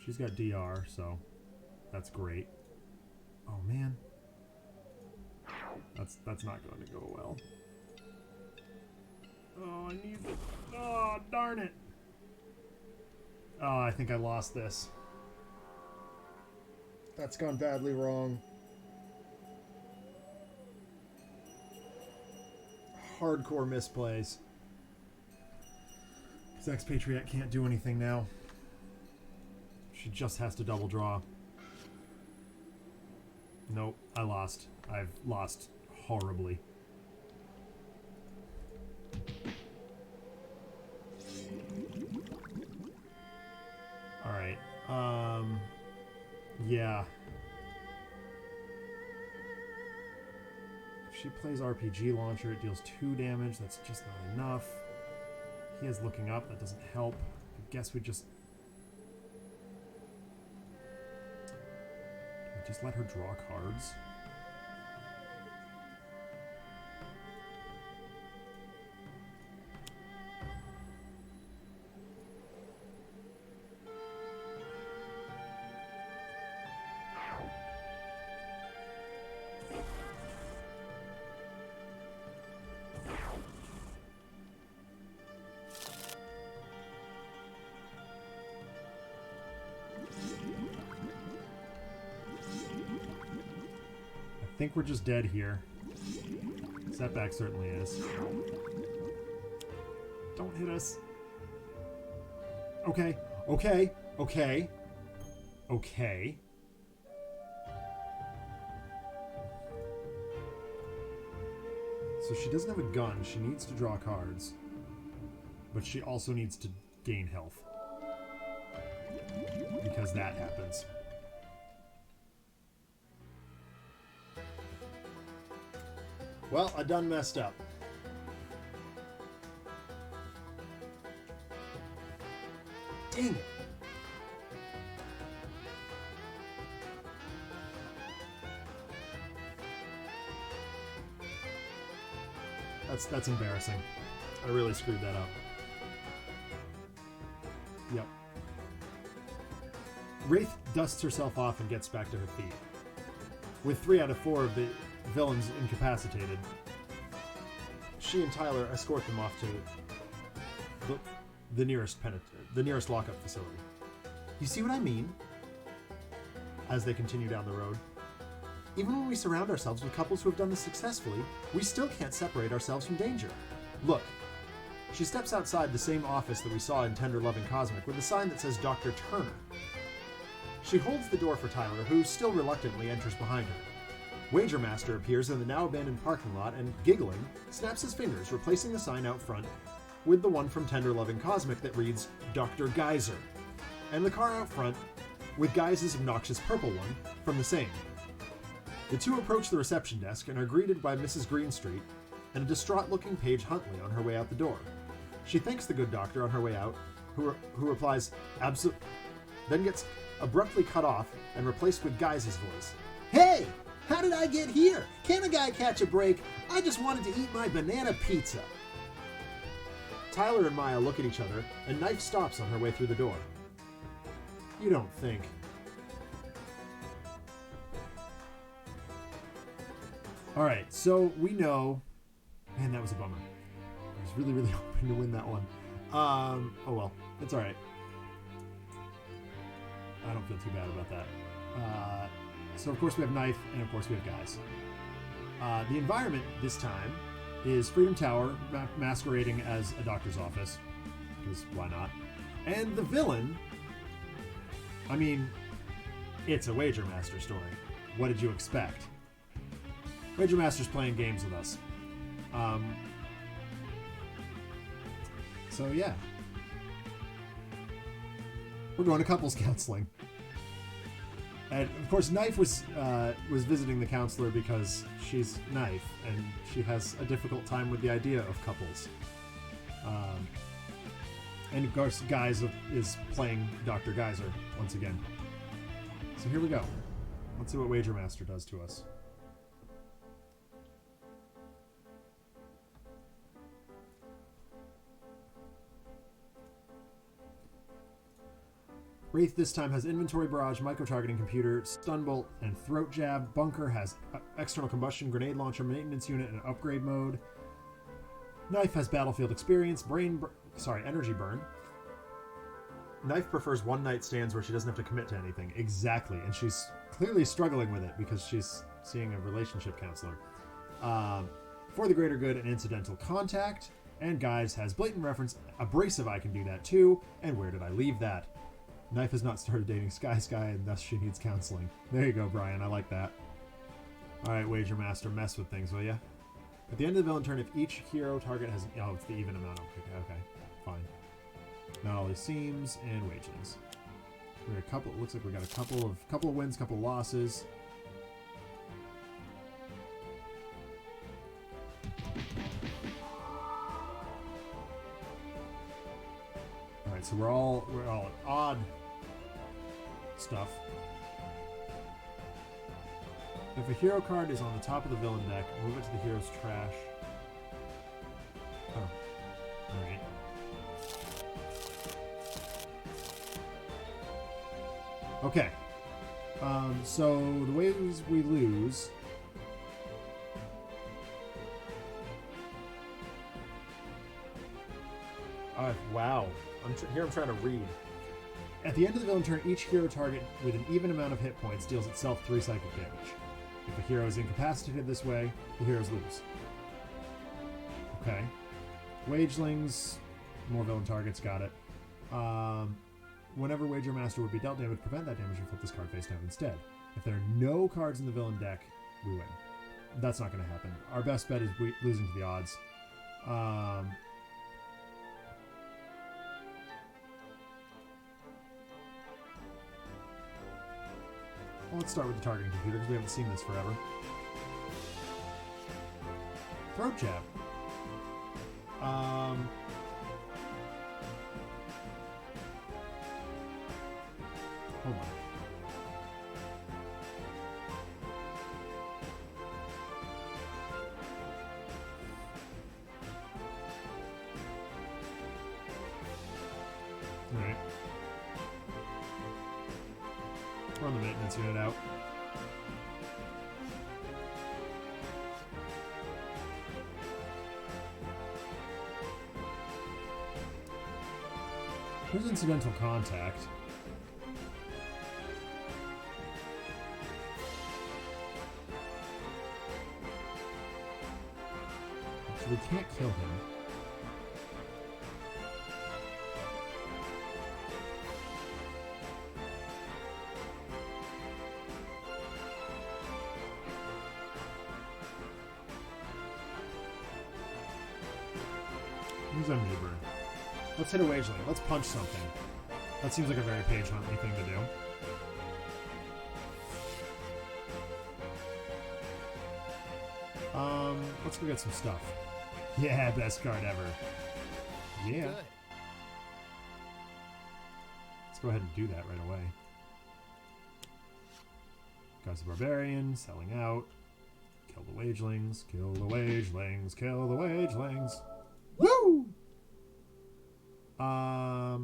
She's got DR, so that's great. Oh, man. That's not going to go well. Oh, I need it. Oh, darn it. Oh, I think I lost this. That's gone badly wrong. Hardcore misplays. Because Expatriette can't do anything now. She just has to double draw. Nope, I lost. I've lost horribly. Alright, yeah. If she plays RPG launcher, it deals 2 damage. That's just not enough. He has looking up. That doesn't help. I guess we just... Do we just let her draw cards? I think we're just dead here. Setback certainly is. Don't hit us. Okay, okay, okay, okay. So she doesn't have a gun. She needs to draw cards. But she also needs to gain health. Because that happens. Well, I done messed up. Dang it. That's embarrassing. I really screwed that up. Yep. Wraith dusts herself off and gets back to her feet. With 3 out of 4 of the villains incapacitated, she and Tyler escort them off to the nearest lockup facility. You see what I mean? As they continue down the road. Even when we surround ourselves with couples who have done this successfully, we still can't separate ourselves from danger. Look. She steps outside the same office that we saw in Tender Loving Cosmic with a sign that says Dr. Turner. She holds the door for Tyler, who still reluctantly enters behind her. Wagermaster appears in the now abandoned parking lot and, giggling, snaps his fingers, replacing the sign out front with the one from Tender Loving Cosmic that reads Dr. Geyser, and the car out front with Guise's obnoxious purple one from the same. The two approach the reception desk and are greeted by Mrs. Greenstreet and a distraught-looking Paige Huntley on her way out the door. She thanks the good doctor on her way out, who replies, then gets abruptly cut off and replaced with Guise's voice. Hey! How did I get here? Can a guy catch a break? I just wanted to eat my banana pizza. Tyler and Maya look at each other, and KNYFE stops on her way through the door. You don't think. Alright, so we know... Man, that was a bummer. I was really, really hoping to win that one. Oh well, it's alright. I don't feel too bad about that. So of course we have KNYFE, and of course we have Guise. The environment this time is Freedom Tower, masquerading as a doctor's office, because why not? And the villain, I mean, it's a Wager Master story. What did you expect? Wager Master's playing games with us. So yeah. We're going to couples counseling. And of course, KNYFE was visiting the counselor because she's KNYFE, and she has a difficult time with the idea of couples. And of course, Guise is playing Dr. Geyser once again. So here we go. Let's see what Wager Master does to us. Wraith this time has Inventory Barrage, Micro-Targeting Computer, Stun Bolt, and Throat Jab. Bunker has External Combustion, Grenade Launcher, Maintenance Unit, and Upgrade Mode. KNYFE has Battlefield Experience, Energy Burn. KNYFE prefers one-night stands where she doesn't have to commit to anything. Exactly, and she's clearly struggling with it because she's seeing a relationship counselor. For the Greater Good and Incidental Contact. And Guise has Blatant Reference, Abrasive, I can do that too, and Where Did I Leave That? KNYFE has not started dating Sky, and thus she needs counseling. There you go, Brian. I like that. Alright, Wager Master, mess with things, will ya? At the end of the villain turn, if each hero target has... Oh, it's the even amount. Okay, fine. Not all these seams and wagelings. We're a couple... It looks like we got a couple of wins, couple of losses. Alright, so we're all at odd stuff. If a hero card is on the top of the villain deck, move it to the hero's trash. Oh. Alright. Okay. So the ways we lose... Wow. I'm trying to read. At the end of the villain turn, each hero target with an even amount of hit points deals itself 3 psychic damage. If a hero is incapacitated this way, the heroes lose. Okay. Wagelings, more villain targets, got it. Whenever Wager Master would be dealt damage, prevent that damage and flip this card face down instead. If there are no cards in the villain deck, we win. That's not going to happen. Our best bet is losing to the odds. Well, let's start with the targeting computer because we haven't seen this forever. Throat Jab. Hold on. Alright. Run the maintenance unit out. Here's Incidental Contact. So we can't kill him. Use Energy Burn. Let's hit a Wageling. Let's punch something. That seems like a very Page Huntley thing to do. Let's go get some stuff. Yeah, best card ever. Yeah. Good. Let's go ahead and do that right away. Guise the Barbarian, selling out. Kill the Wagelings, kill the Wagelings, kill the Wagelings. Woo! I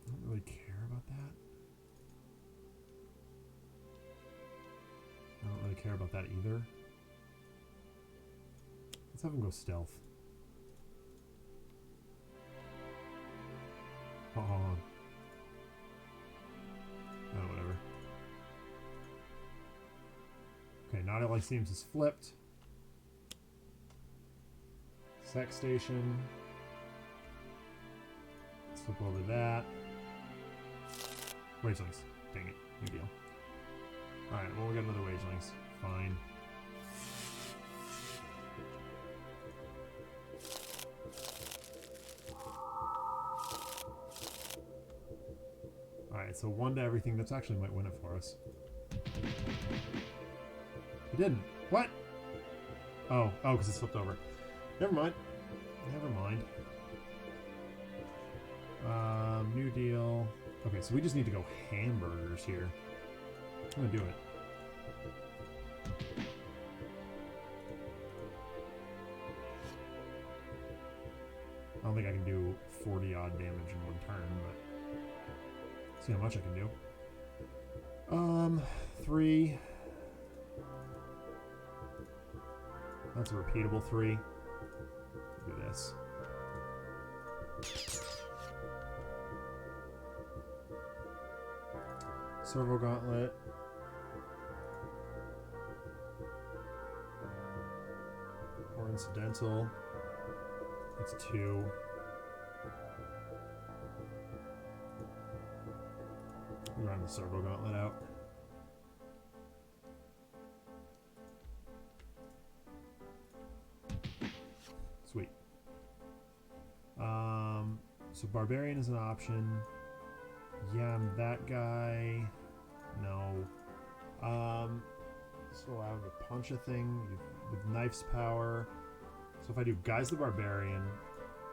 don't really care about that. I don't really care about that either. Let's have him go stealth. Oh, hold on. Oh, whatever. Rally seems is flipped. Sex station. Let's flip over that. Wagelings. Dang it. New deal. Alright, well, we got another Wagelings. Fine. Alright, so 1 to everything. That's actually might win it for us. It didn't. What? Oh, because it's flipped over. Never mind. Never mind. New deal. Okay, so we just need to go hamburgers here. I'm gonna do it. I don't think I can do 40 odd damage in 1 turn, but see how much I can do. 3. That's a repeatable 3. Do this. Servo Gauntlet. Or incidental. It's 2. We run the Servo Gauntlet out. Sweet. So Barbarian is an option. Yeah, I'm that guy. No. So I have a punch a thing with Knife's power. So if I do Guise the Barbarian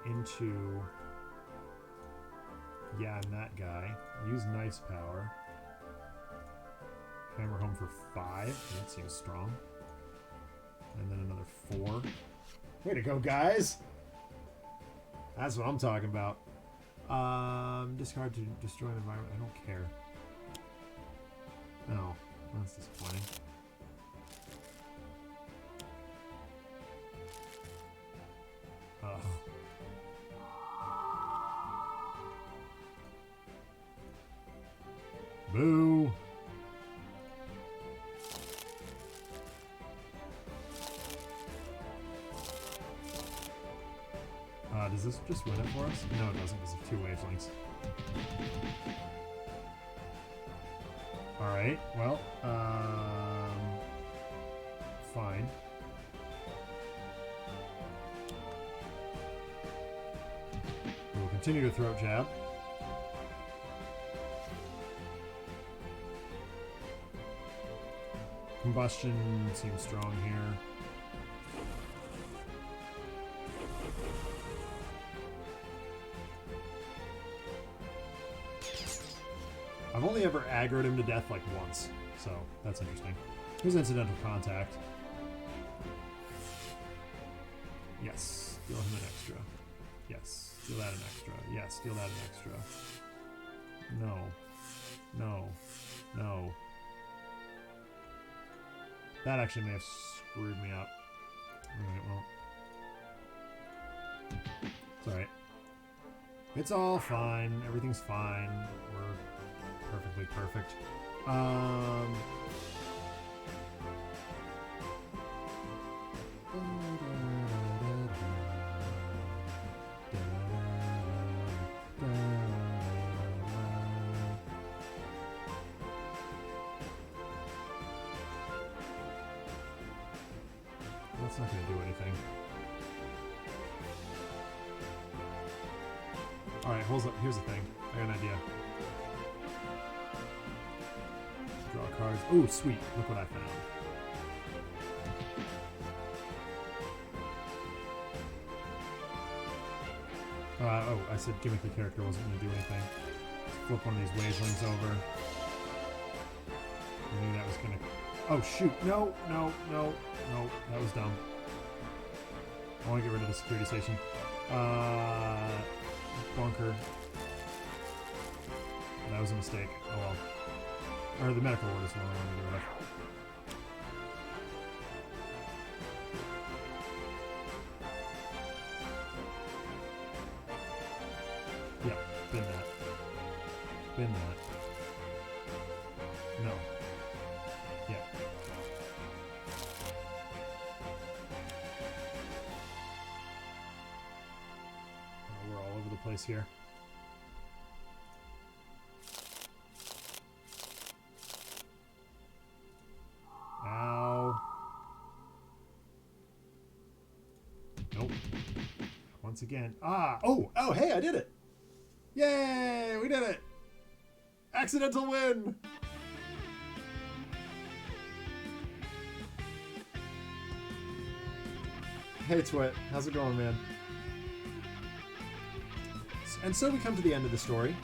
into... Yeah, I'm that guy. Use Knife's power. Hammer home for 5. That seems strong. And then another 4. Way to go, guys! That's what I'm talking about. Discard to destroy an environment. I don't care. No, that's disappointing. Boo! Does this just win it for us? No, it doesn't, because of 2 wavelengths. Alright, well, fine. We'll continue to throat jab. Combustion seems strong here. I've only ever aggroed him to death like once, so that's interesting. Here's incidental contact. Yes, deal him an extra. Yes, deal that an extra. Yes, deal that an extra. No. No. No. That actually may have screwed me up. Alright, well. It's alright. It's all fine. Everything's fine. We're perfectly perfect. That's not going to do anything. Alright, here's the thing. I got an idea. Draw cards. Oh, sweet. Look what I found. Oh, I said gimmicky character wasn't going to do anything. Let's flip one of these wavelengths over. I knew that was going to... Oh, shoot. No, no, no, no. That was dumb. I want to get rid of the security station. Bunker. That was a mistake. Oh well. Or the medical ward is the one I want to get rid of. Yep, bin that. Bin that. No. Yeah. close here. Ow. Nope. Once again. Ah! Oh! Oh, hey, I did it! Yay! We did it! Accidental win! Hey, Twit. How's it going, man? And so we come to the end of the story,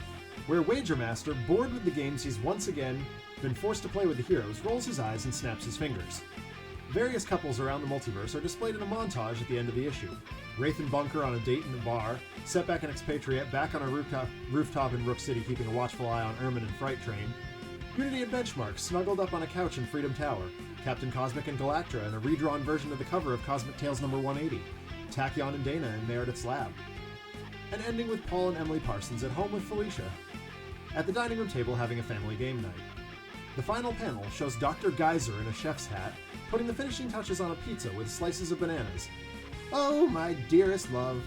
where Wagermaster, bored with the games he's once again been forced to play with the heroes, rolls his eyes and snaps his fingers. Various couples around the multiverse are displayed in a montage at the end of the issue. Wraith and Bunker on a date in a bar, Setback and Expatriette back on a rooftop in Rook City keeping a watchful eye on Ermine and Fright Train, Unity and Benchmark snuggled up on a couch in Freedom Tower, Captain Cosmic and Galactra in a redrawn version of the cover of Cosmic Tales number 180, Tachyon and Dana in Meredith's lab, and ending with Paul and Emily Parsons at home with Felicia, at the dining room table having a family game night. The final panel shows Dr. Guise in a chef's hat putting the finishing touches on a pizza with slices of bananas. Oh, my dearest love.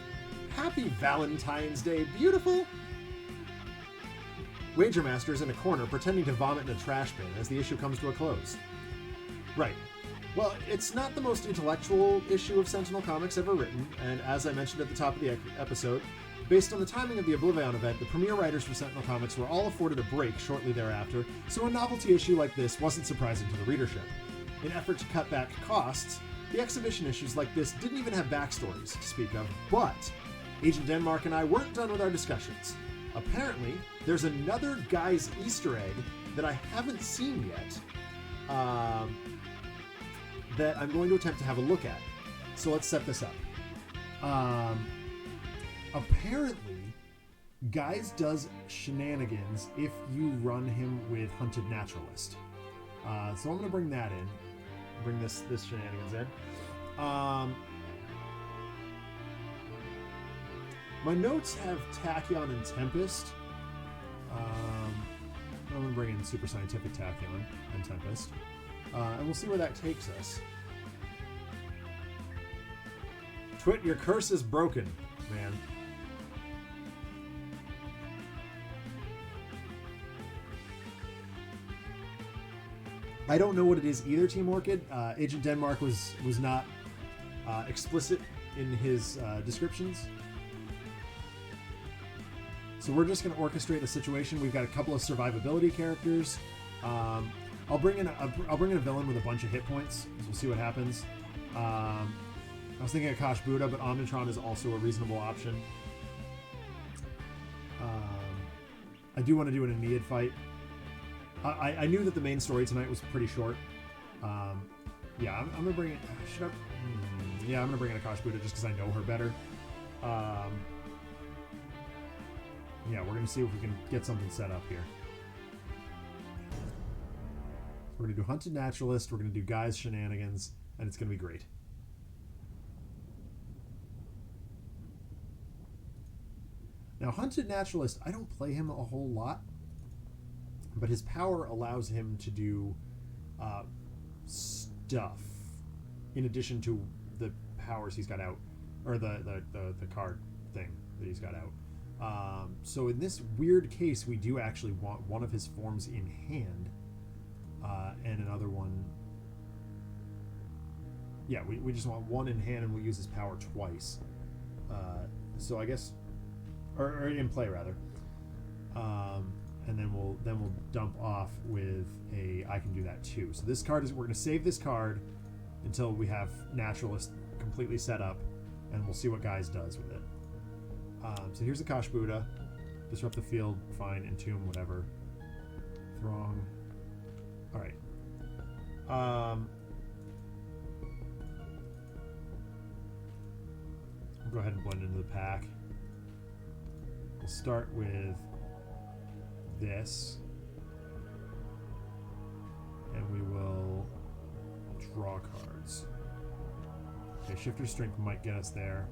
Happy Valentine's Day, beautiful! Wagermaster's in a corner pretending to vomit in a trash bin as the issue comes to a close. Right. Well, it's not the most intellectual issue of Sentinel Comics ever written, and as I mentioned at the top of the episode, based on the timing of the Oblivion event, the premier writers for Sentinel Comics were all afforded a break shortly thereafter, so a novelty issue like this wasn't surprising to the readership. In an effort to cut back costs, the exhibition issues like this didn't even have backstories to speak of, but Agent Denmark and I weren't done with our discussions. Apparently, there's another Guise Easter egg that I haven't seen yet, that I'm going to attempt to have a look at. So let's set this up. Apparently, Guise does shenanigans if you run him with Hunted Naturalist. So I'm going to bring that in. Bring this shenanigans in. My notes have Tachyon and Tempest. I'm going to bring in Super Scientific Tachyon and Tempest. And we'll see where that takes us. Twit, your curse is broken, man. I don't know what it is either, Team Orchid. Agent Denmark was not explicit in his descriptions. So we're just going to orchestrate a situation. We've got a couple of survivability characters. I'll bring in a villain with a bunch of hit points. So we'll see what happens. I was thinking Akash'Bhuta, but Omnitron is also a reasonable option. I do want to do an Aeneid fight. I knew that the main story tonight was pretty short. Yeah, I'm gonna bring it. Should I? Yeah, I'm gonna bring in Akash'Bhuta just because I know her better. Yeah, we're gonna see if we can get something set up here. We're gonna do Hunted Naturalist. We're gonna do Guise shenanigans, and it's gonna be great. Now, Hunted Naturalist, I don't play him a whole lot. But his power allows him to do stuff in addition to the powers he's got out, or the card thing that he's got out. So in this weird case, we do actually want one of his forms in hand, and another one. Yeah, we just want one in hand, and we'll use his power twice. So I guess, or in play rather. And then we'll dump off with a I can do that too. So this card is, we're going to save this card until we have Naturalist completely set up, and we'll see what Guise does with it. So here's Akash'Bhuta. Disrupt the field, fine, entomb, whatever. Throng. All right. We'll go ahead and blend into the pack. We'll start with this, and we will draw cards. Okay, Shifter Strength might get us there.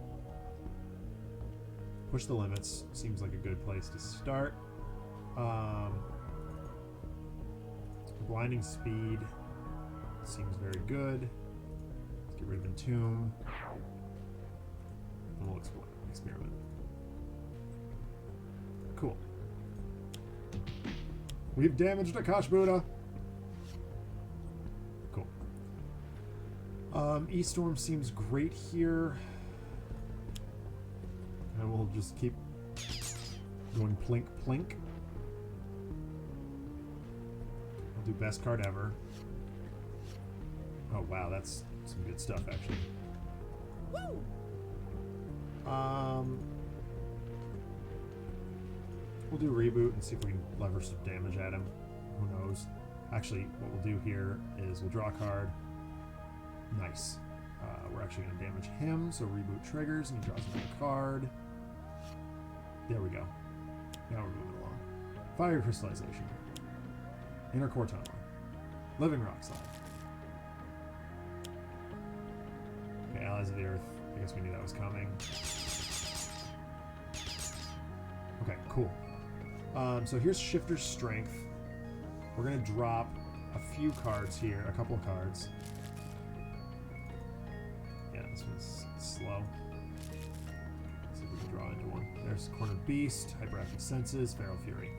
Push the limits seems like a good place to start. Blinding Speed seems very good. Let's get rid of Entomb, and we'll experiment. We've damaged Akash'Bhuta. Cool. E-Storm seems great here. And we'll just keep going plink plink. I'll do best card ever. Oh wow, that's some good stuff actually. Woo! We'll do reboot and see if we can lever some damage at him. Who knows? Actually, what we'll do here is we'll draw a card. Nice. We're actually going to damage him, so reboot triggers and he draws another card. There we go. Now we're moving along. Fire Crystallization. Inner Core Tunnel. Living Rock Slide. Okay, Allies of the Earth. I guess we knew that was coming. Okay, cool. So here's Shifter's Strength. We're going to drop a few cards here, a couple of cards. Yeah, this one's slow. Let's see if we can draw into one. There's Cornered Beast, Hyperactive Senses, Feral Fury.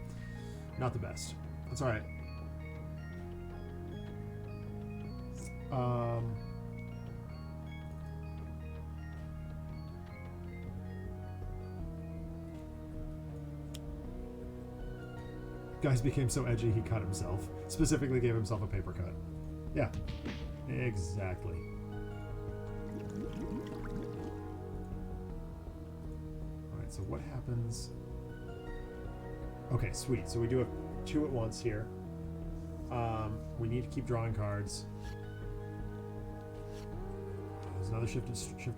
Not the best. That's alright. Guise became so edgy he cut himself. Specifically gave himself a paper cut. Yeah, exactly. Alright, so what happens? Okay, sweet. So we do have two at once here. We need to keep drawing cards. There's another shifter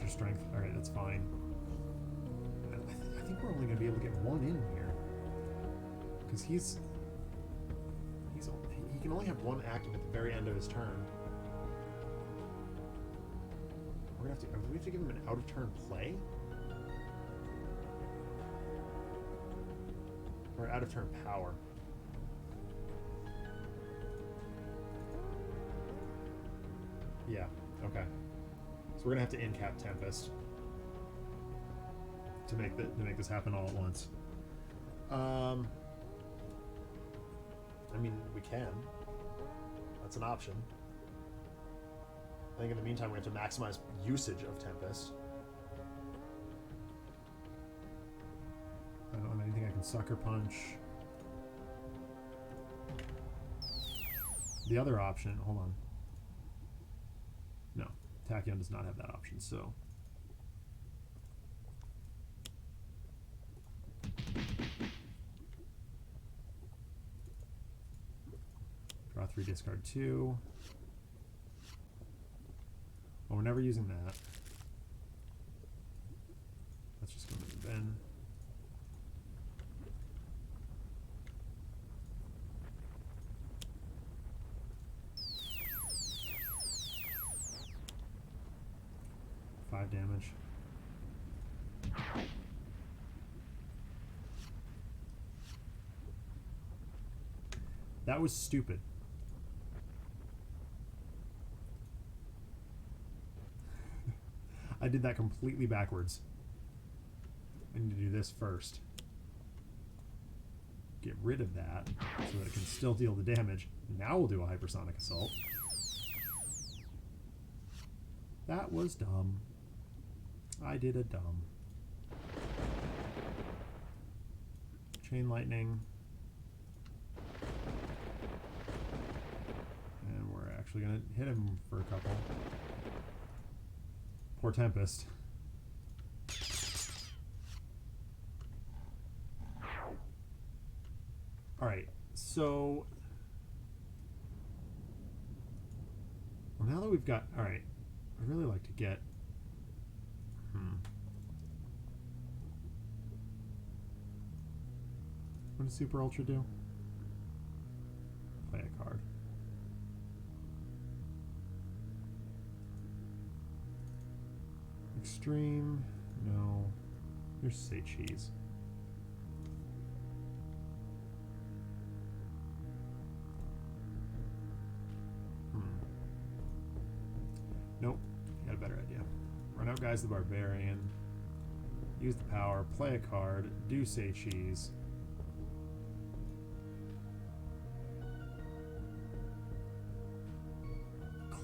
strength. Alright, that's fine. I think we're only going to be able to get one in here. Because he can only have one active at the very end of his turn. We're gonna have to. We have to give him an out of turn play, or out of turn power. Yeah. Okay. So we're gonna have to in-cap Tempest to make this happen all at once. I mean, we can. That's an option. I think in the meantime we have to maximize usage of Tempest. I don't have anything I can Sucker Punch. The other option, hold on. No, Tachyon does not have that option, so... Draw 3, discard 2. Well, we're never using that. That's just going to the bin. Five damage. That was stupid. I did that completely backwards. I need to do this first. Get rid of that so that it can still deal the damage. Now we'll do a Hypersonic Assault. That was dumb. I did a dumb. Chain Lightning. And we're actually going to hit him for a couple. Poor Tempest. Alright, so... Well, now that we've got... Alright, I'd really like to get... What does Super Ultra do? Play a card. Extreme, no. Here's Say Cheese. Nope, got a better idea. Run out Guise the Barbarian. Use the power, play a card, do Say Cheese.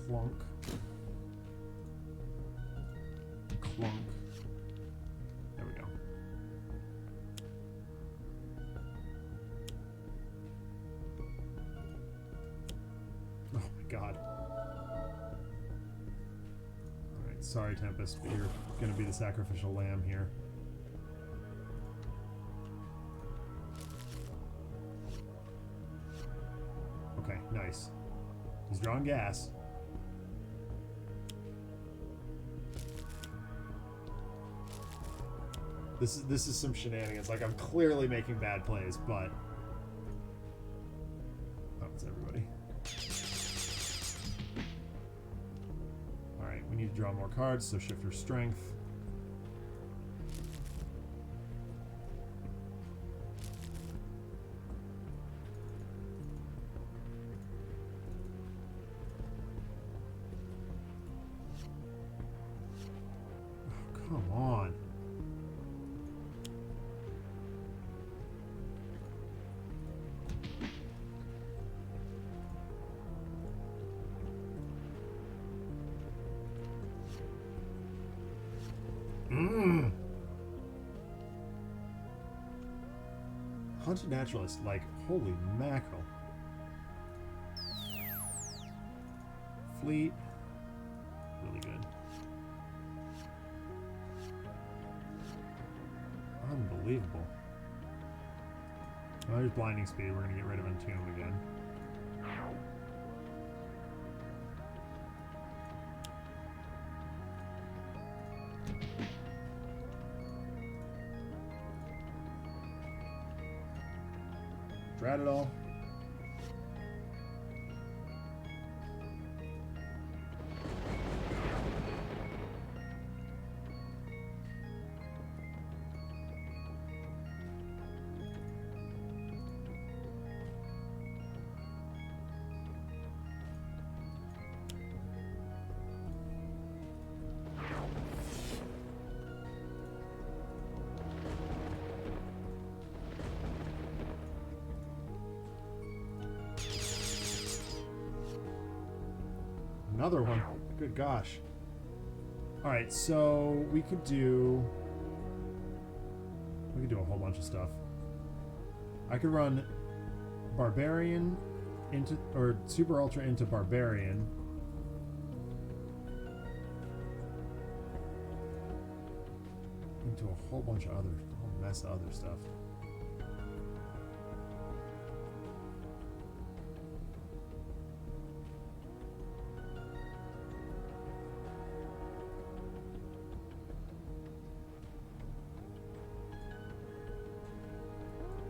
Clunk. Clunk. There we go. Oh my god. Alright, sorry Tempest, but you're gonna be the sacrificial lamb here. Okay, nice. He's drawing gas. This is some shenanigans. Like, I'm clearly making bad plays, but... Oh, it's everybody. Alright, we need to draw more cards, so Shifter Strength. Oh, come on. Haunted Naturalist, like, holy mackerel. Fleet, really good. Unbelievable. Oh, there's Blinding Speed. We're going to get rid of Entomb again. Drat it all. Another one. Good gosh. Alright, so we could do a whole bunch of stuff. I could run Barbarian into, or Super Ultra into Barbarian. Into a whole bunch of other, a whole mess of other stuff.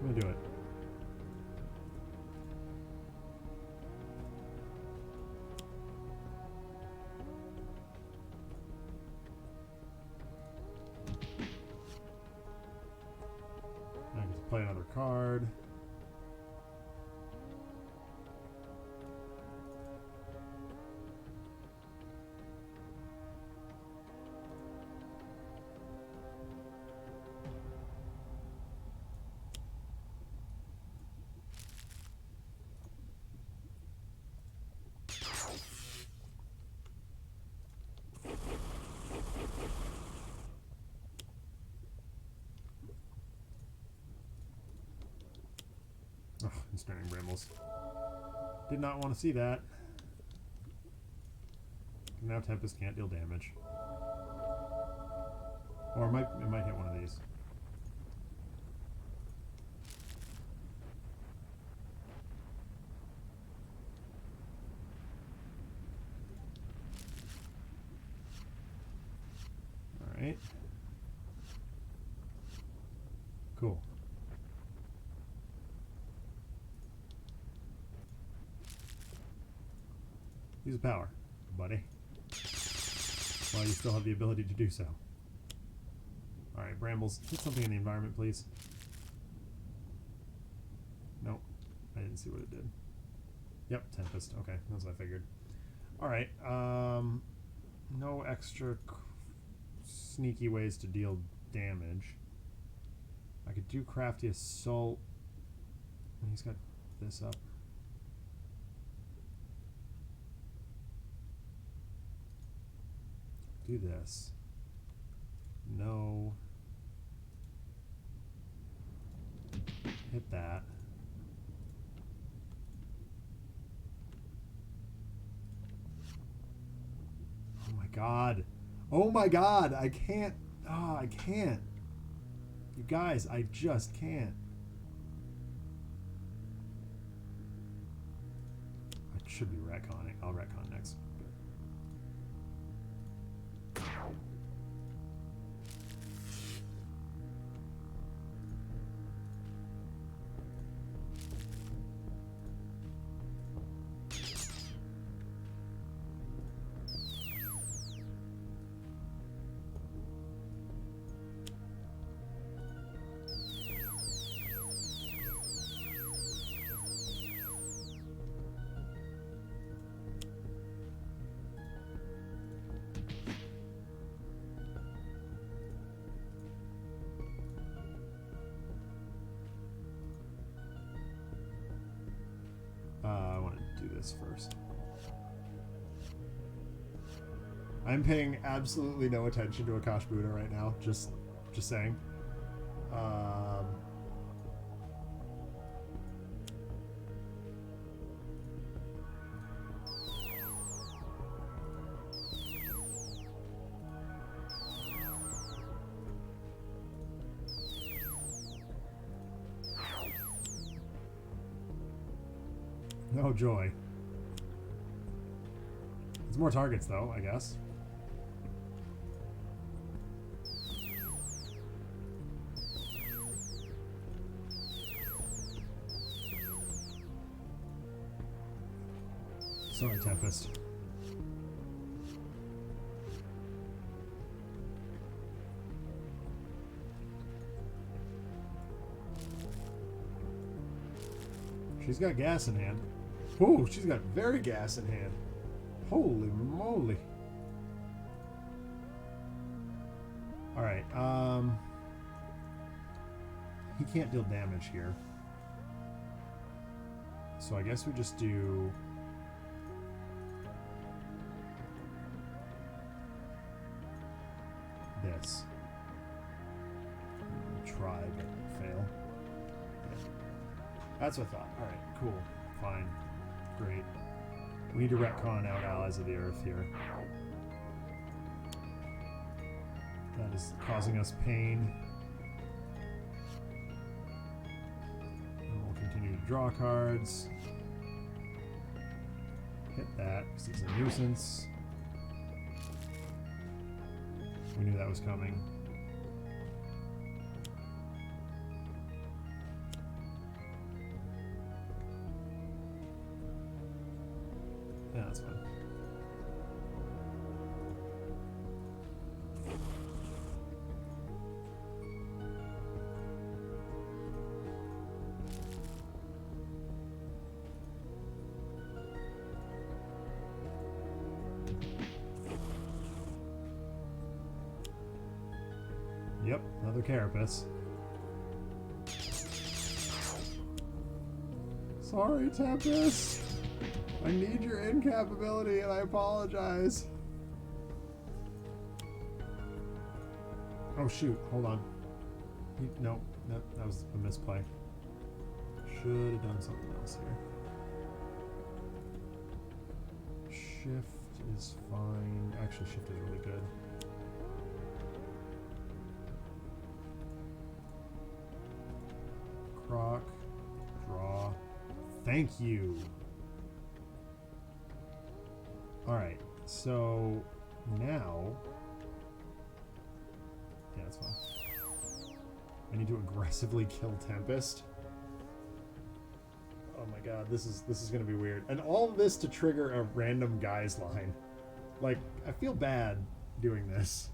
I'm gonna do it. I get to play another card. Oh, ensnaring brambles. Did not want to see that. Now Tempest can't deal damage. Or it might hit one of these. Alright. Cool. Use power, buddy. While you still have the ability to do so. Alright, Brambles, hit something in the environment, please. Nope. I didn't see what it did. Yep, Tempest. Okay, that's what I figured. Alright, no extra sneaky ways to deal damage. I could do Crafty Assault. He's got this up. do this. No. Hit that. Oh my god. Oh my god. I can't. Oh, I can't. You guys, I just can't. I should be retconning. I'll retcon next. I want to do this first. I'm paying absolutely no attention to Akash'Bhuta right now. Just saying. No joy. There's more targets, though, I guess. Sorry, Tempest. She's got gas in hand. Ooh, she's got very gas in hand. Holy moly. Alright, he can't deal damage here. So I guess we just do this. Try, but fail. Yeah. That's what I thought. Alright, cool. Fine. Great. We need to retcon out Allies of the Earth here. That is causing us pain. And we'll continue to draw cards. Hit that, because it's a nuisance. We knew that was coming. Yeah, that's fine. Yep, another carapace. Sorry, Tempest. I need your incapability, and I apologize. Oh shoot! Hold on. No, that was a misplay. Should have done something else here. Shift is fine. Actually, shift is really good. Croc, draw. Thank you. Alright, so now... Yeah, that's fine. I need to aggressively kill Tempest. Oh my god, this is gonna be weird. And all of this to trigger a random Guise line. Like, I feel bad doing this.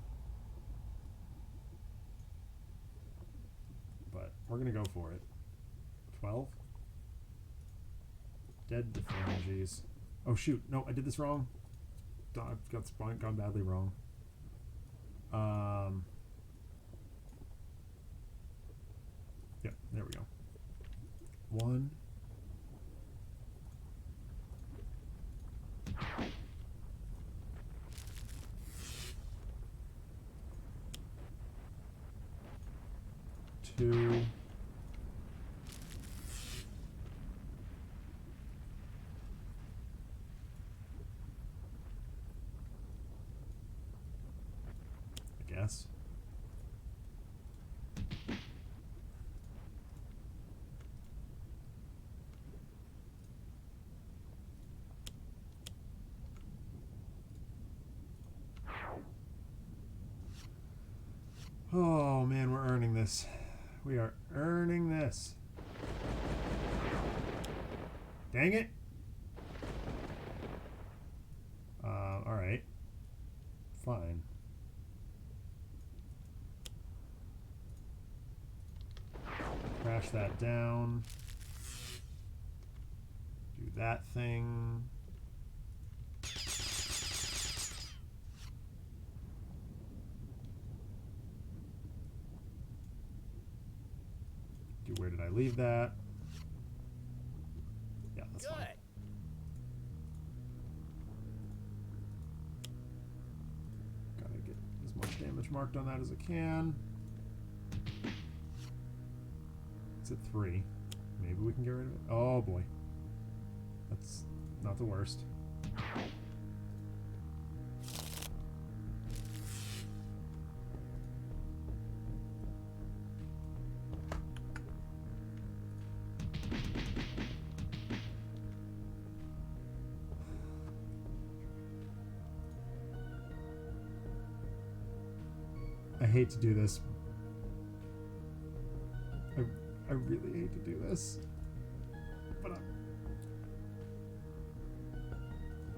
But we're gonna go for it. 12? Dead deformities. Oh shoot, no, I did this wrong. I've gone badly wrong. Yep, there we go. 1. guess. Oh man, we're earning this. We are earning this. Dang it. Alright. Fine. Crash that down. Do that thing. Where did I leave that? Yeah, that's fine. Gotta get as much damage marked on that as I can. It's at 3. Maybe we can get rid of it. Oh boy. That's not the worst. I hate to do this. I really hate to do this. But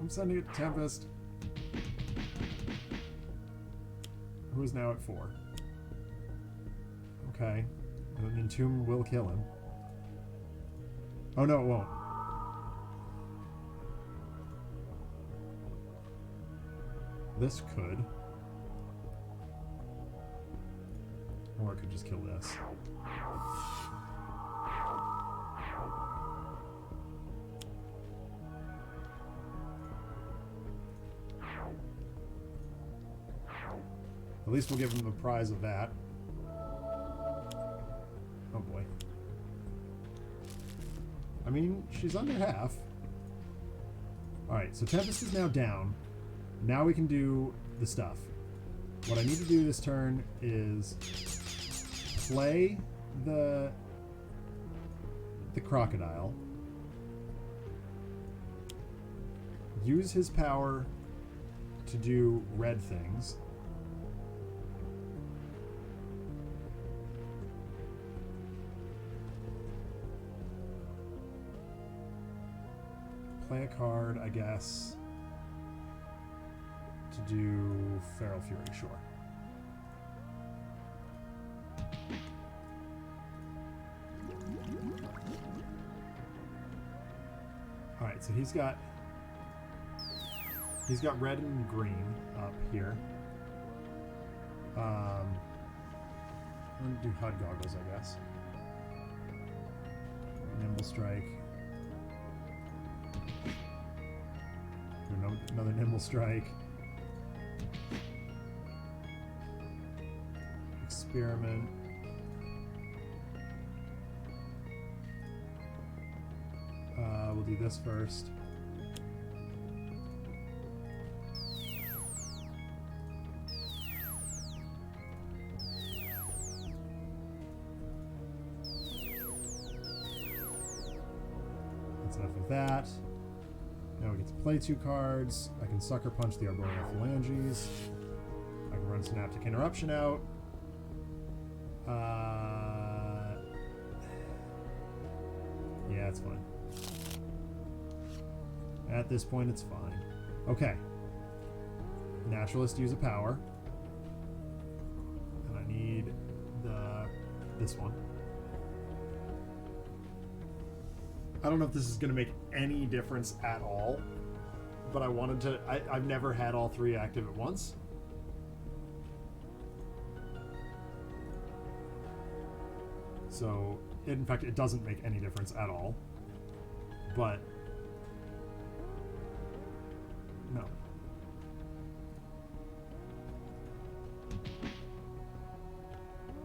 I'm sending it to Tempest, who is now at 4. Okay. And an Entomb will kill him. Oh no, it won't. This could. Or it could just kill this. At least we'll give him the prize of that. Oh boy. I mean, she's under half. Alright, so Tempest is now down. Now we can do the stuff. What I need to do this turn is play the crocodile, use his power to do red things, play a card, I guess, to do Feral Fury, sure. Alright, so he's got red and green up here. I'm gonna do HUD goggles, I guess. Nimble Strike. Do another Nimble Strike. Experiment. We'll do this first. That's enough of that. Now we get to play 2 cards. I can Sucker Punch the Arboreal Phalanges. I can run Synaptic Interruption out. Yeah, it's fine. At this point, it's fine. Okay. Naturalist use a power. And I need this one. I don't know if this is going to make any difference at all, but I wanted to... I've never had all 3 active at once. So, in fact, it doesn't make any difference at all. But... no.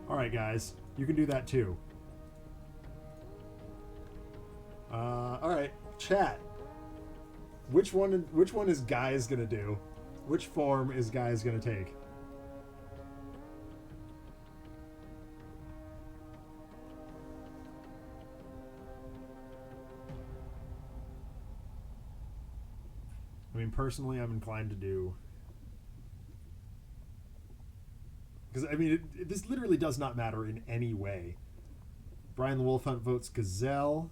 Alright, guys. You can do that too. Alright. Chat. Which one is Guise gonna do? Which form is Guise gonna take? mean, personally, I'm inclined to do... Because, I mean, this literally does not matter in any way. Brian the Wolf Hunt votes Gazelle.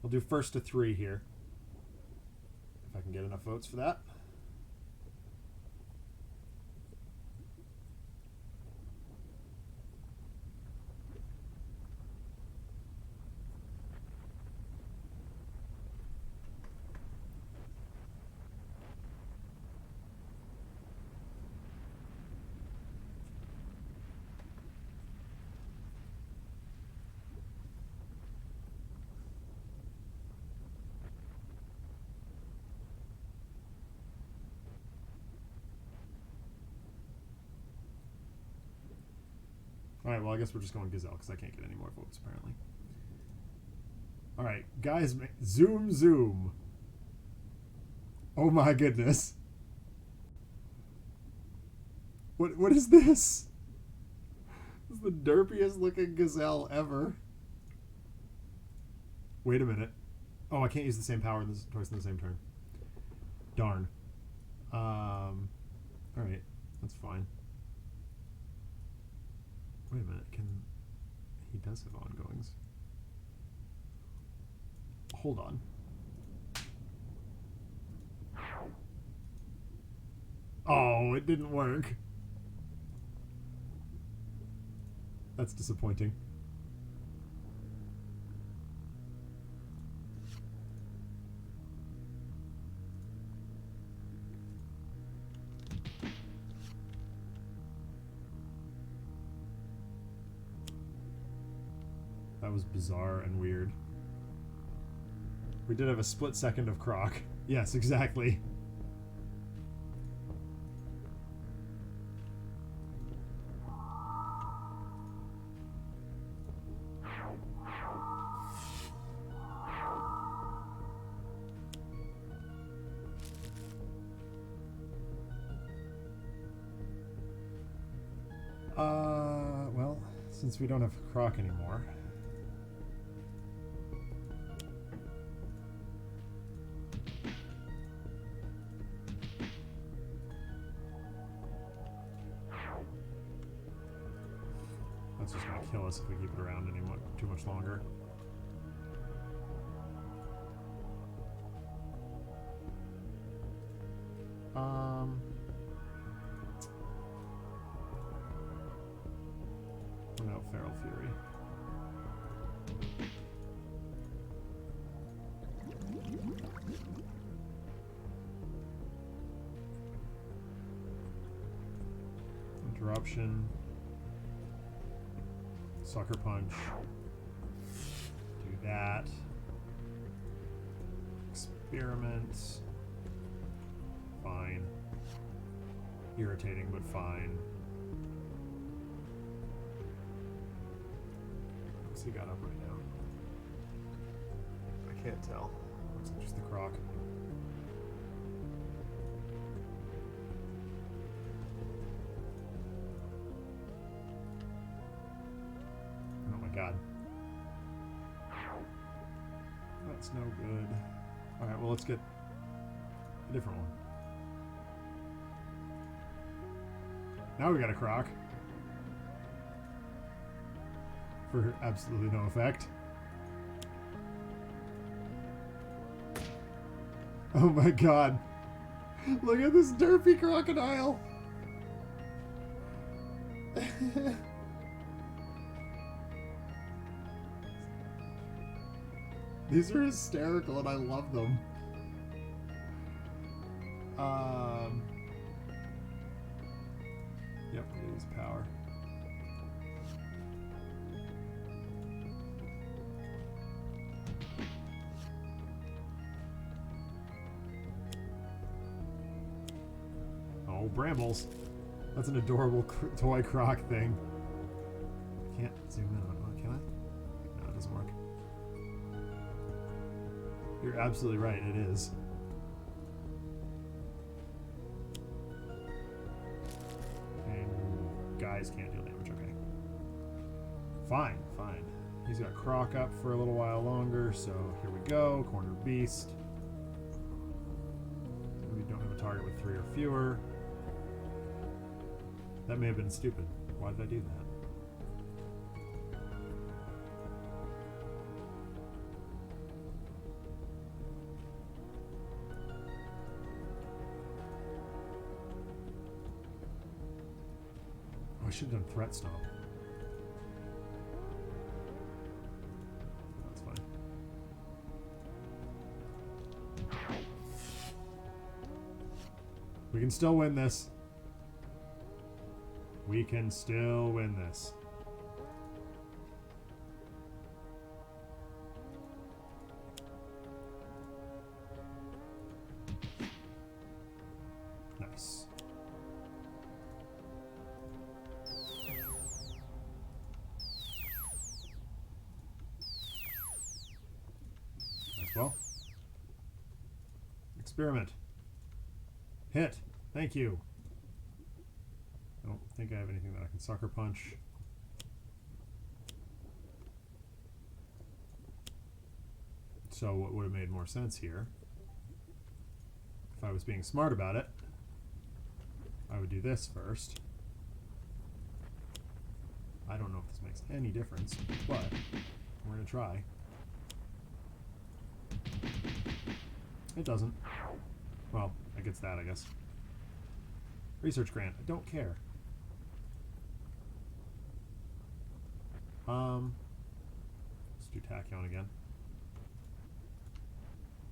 We'll do first to 3 here. If I can get enough votes for that. Alright, well, I guess we're just going Gazelle, because I can't get any more votes, apparently. Alright, guys, zoom, zoom. Oh my goodness. What is this? This is the derpiest looking Gazelle ever. Wait a minute. Oh, I can't use the same power twice in the same turn. Darn. Alright, that's fine. Wait a minute, he does have ongoings. Hold on. Oh, it didn't work. That's disappointing. That was bizarre and weird. We did have a split second of Croc. Yes, exactly. Well, since we don't have Croc anymore. That's just gonna kill us if we keep it around too much longer. No, Feral Fury. Interruption. Sucker Punch. Do that. Experiment. Fine. Irritating, but fine. What's he got up right now? I can't tell. Looks like just the Croc. Oh my god. That's no good. Alright, well, let's get a different one. Now we got a Croc. For absolutely no effect. Oh my god. Look at this derpy crocodile. These are hysterical and I love them. Yep, use power. Oh, Brambles. That's an adorable toy Croc thing. I can't zoom in on it, can I? No, it doesn't work. You're absolutely right, it is. And Guise can't deal damage, okay. Fine, fine. He's got Croc up for a little while longer, so here we go. Corner Beast. target with 3 or fewer. That may have been stupid. Why did I do that? Oh, I should have done Threat Stomp. That's fine. We can still win this. We can still win this. Nice. As well. Experiment. Hit. Thank you. I don't think I have anything that I can sucker punch. So what would have made more sense here, if I was being smart about it, I would do this first. I don't know if this makes any difference, but we're going to try. It doesn't. Well, it gets that, I guess. Research grant. I don't care. Let's do Tachyon again.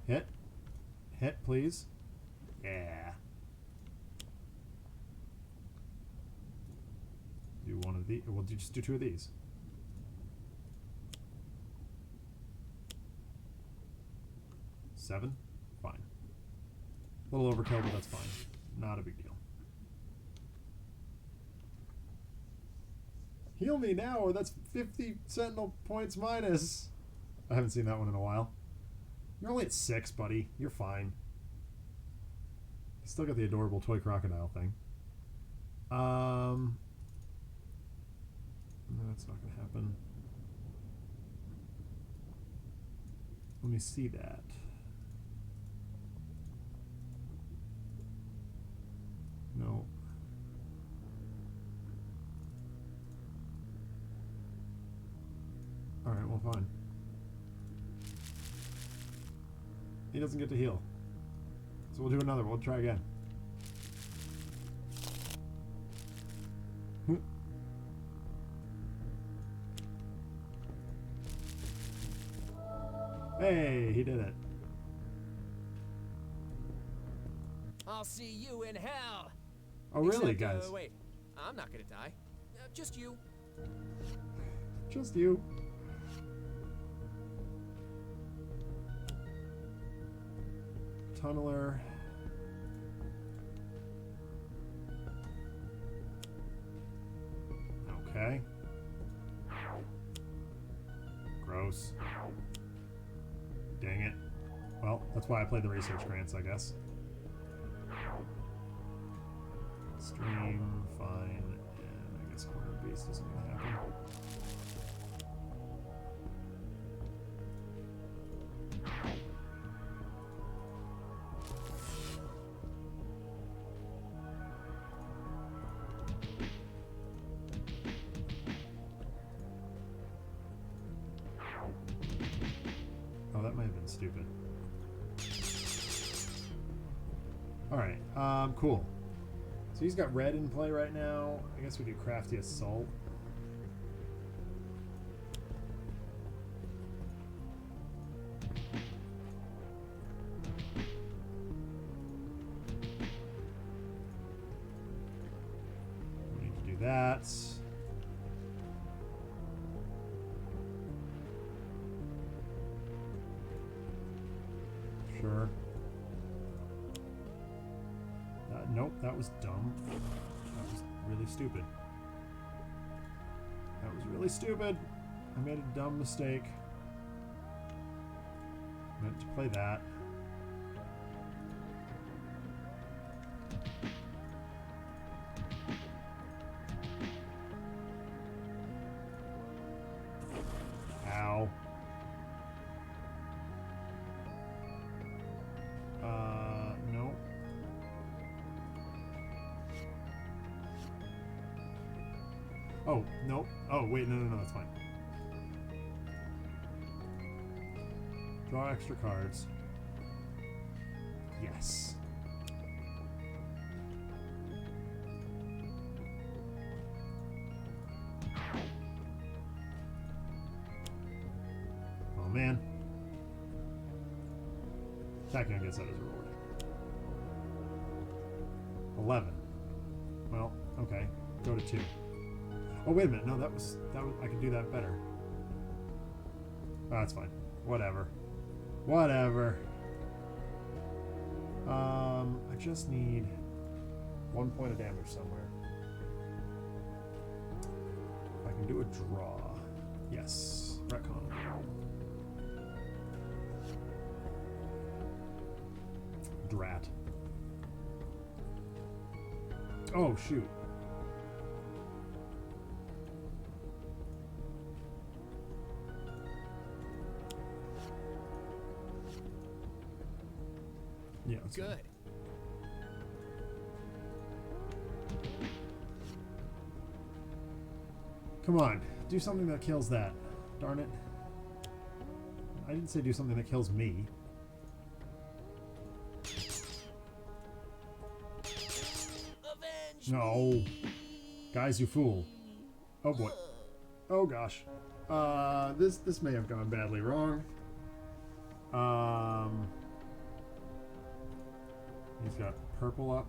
Hit. Hit, please. Yeah. Do one of these. We'll just do 2 of these. Seven? Fine. A little overkill, but that's fine. Not a big deal. Heal me now, or that's 50 Sentinel points minus. I haven't seen that one in a while. You're only at 6, buddy. You're fine. You still got the adorable toy crocodile thing. That's not going to happen. Let me see that. No. Alright, well, fine. He doesn't get to heal. So we'll do another. We'll try again. Hey, he did it. I'll see you in hell. Oh, really, guys? Wait, I'm not gonna die. Just you. Just you. Tunneler. Okay. Gross. Dang it. Well, that's why I played the research grants, I guess. Stream, fine, and I guess Corner Beast isn't going to happen. Oh, that might have been stupid. Alright, cool. So he's got red in play right now. I guess we do Crafty Assault. We need to do that. Sure. Nope, that was dumb. That was really stupid. That was really stupid. I made a dumb mistake. Meant to play that. Ow. Nope. Oh, no. Oh, wait, no, that's fine. Draw extra cards. Yes. Oh, man. Tachyon gets that as a reward. 11. Well, okay. Go to 2. Oh, wait a minute. No, that was I could do that better. Oh, that's fine. Whatever. I just need 1 point of damage somewhere. I can do a draw. Yes. Retcon. Drat. Oh, shoot. Yeah, that's good. Come on, do something that kills that. Darn it. I didn't say do something that kills me. No. Guys, you fool. Oh boy. Oh gosh. This may have gone badly wrong. He's got purple up.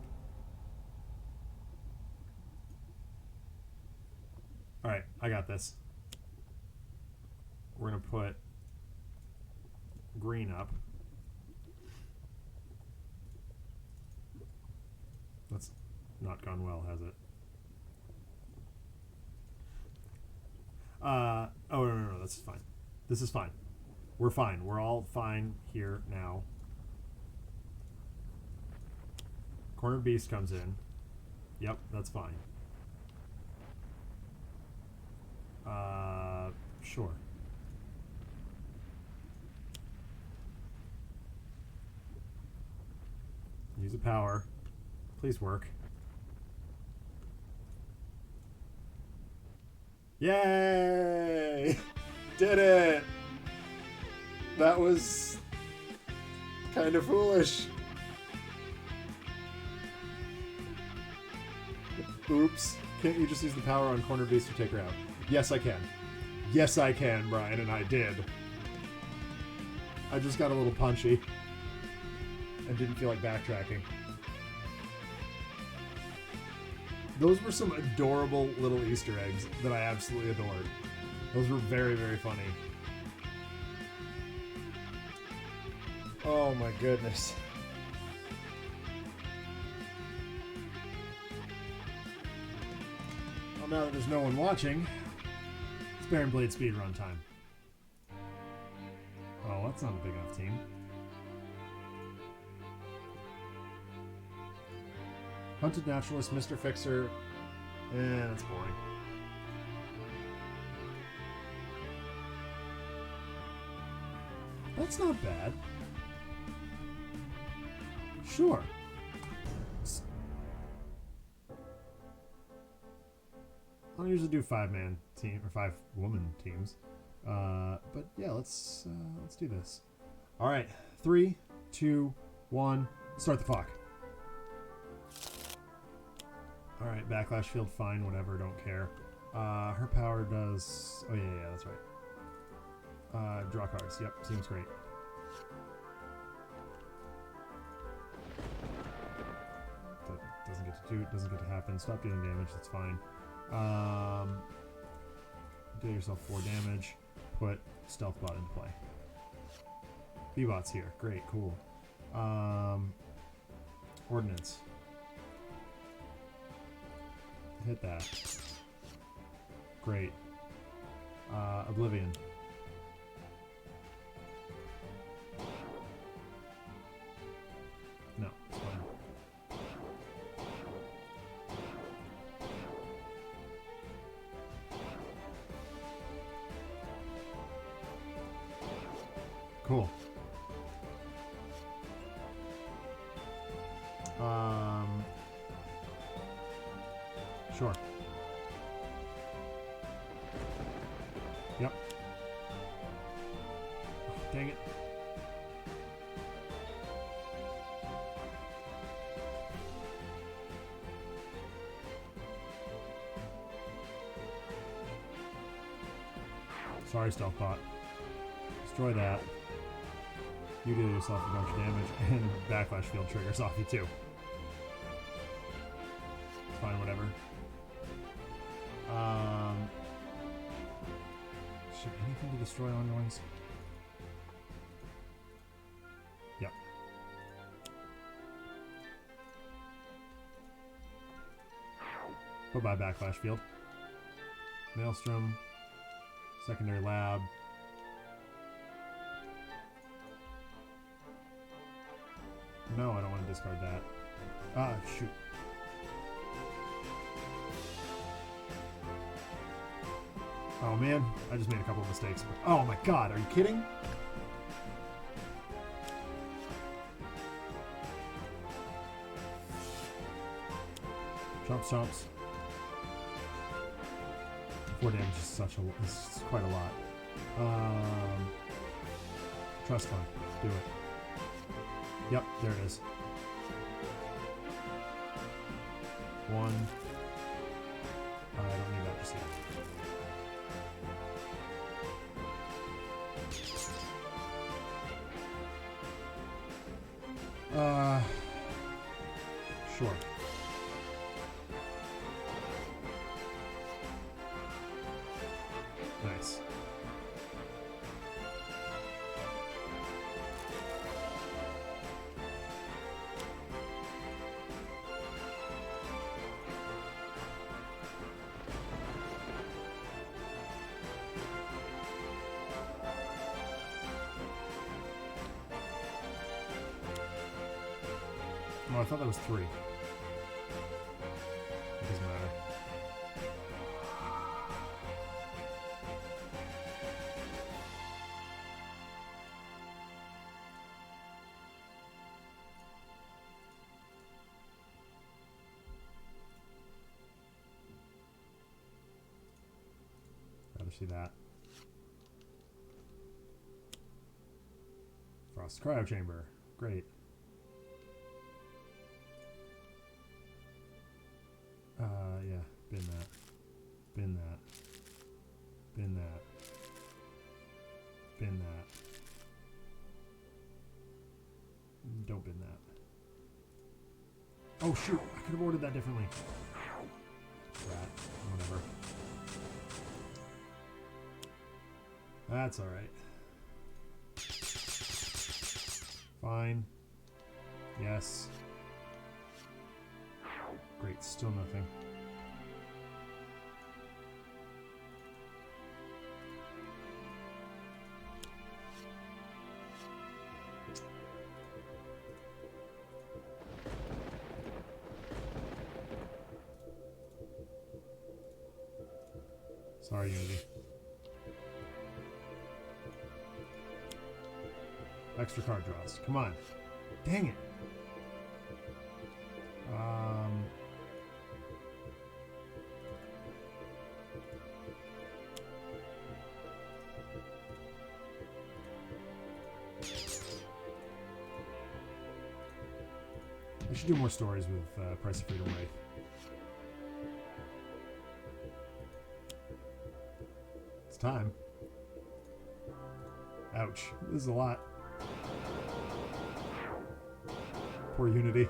Alright, I got this. We're gonna put green up. That's not gone well, has it? Oh, no, that's fine. This is fine. We're fine. We're all fine here now. Cornered Beast comes in. Yep, that's fine. Sure. Use a power. Please work. Yay! Did it! That was kind of foolish. Oops. Can't you just use the power on Corner Beast to take her out? Yes, I can. Yes, I can, Brian, and I did. I just got a little punchy and didn't feel like backtracking. Those were some adorable little Easter eggs that I absolutely adored. Those were very, very funny. Oh my goodness. Well, now that there's no one watching, it's Baron Blade speedrun time. Oh, that's not a big enough team. Hunted Naturalist, Mr. Fixer. That's boring. That's not bad. Sure. I don't usually do 5-man team or 5-woman teams, but yeah, let's do this. All right, 3, 2, 1, start the clock. All right, backlash field, fine, whatever, don't care. Her power does. Oh yeah, that's right. Draw cards. Yep, seems great. That doesn't get to do. Doesn't get to happen. Stop dealing damage. That's fine. Deal yourself 4 damage. Put Stealth Bot into play. B-Bot's here. Great, cool. Ordnance. Hit that. Great. Oblivion. No, it's fine. Cool. Sure. Dang it. Sorry, Stealth Bot. Destroy that. You deal yourself a bunch of damage, and Backlash Field triggers off you too. It's fine, whatever. Shit, anything to destroy ongoings? Yep. Bye-bye, Backlash Field. Maelstrom. Secondary Lab. No, I don't want to discard that. Ah, shoot. Oh man, I just made a couple of mistakes. Oh my god, are you kidding? Chomps. 4 damage is quite a lot. Trust Fund, do it. Yep, there it is. 1. I don't need that just yet. Sure. Nice. Oh, I thought that was 3. It doesn't matter. Rather see that. Frost Cryo Chamber. Great. Yeah, bin that. Bin that. Bin that. Bin that. Don't bin that. Oh shoot, I could have ordered that differently. Rat, whatever. That's alright. Fine. Yes. Great, still nothing. Sorry, Unity. Extra card draws. Come on. Dang it. I should do more stories with Price of Freedom Wraith. It's time. Ouch. This is a lot. Poor Unity.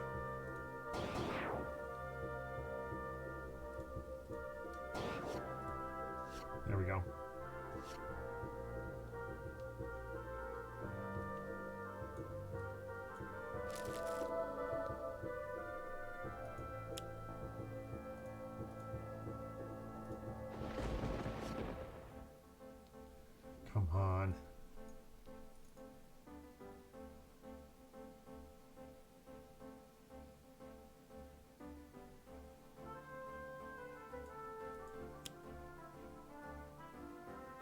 There we go. Come on.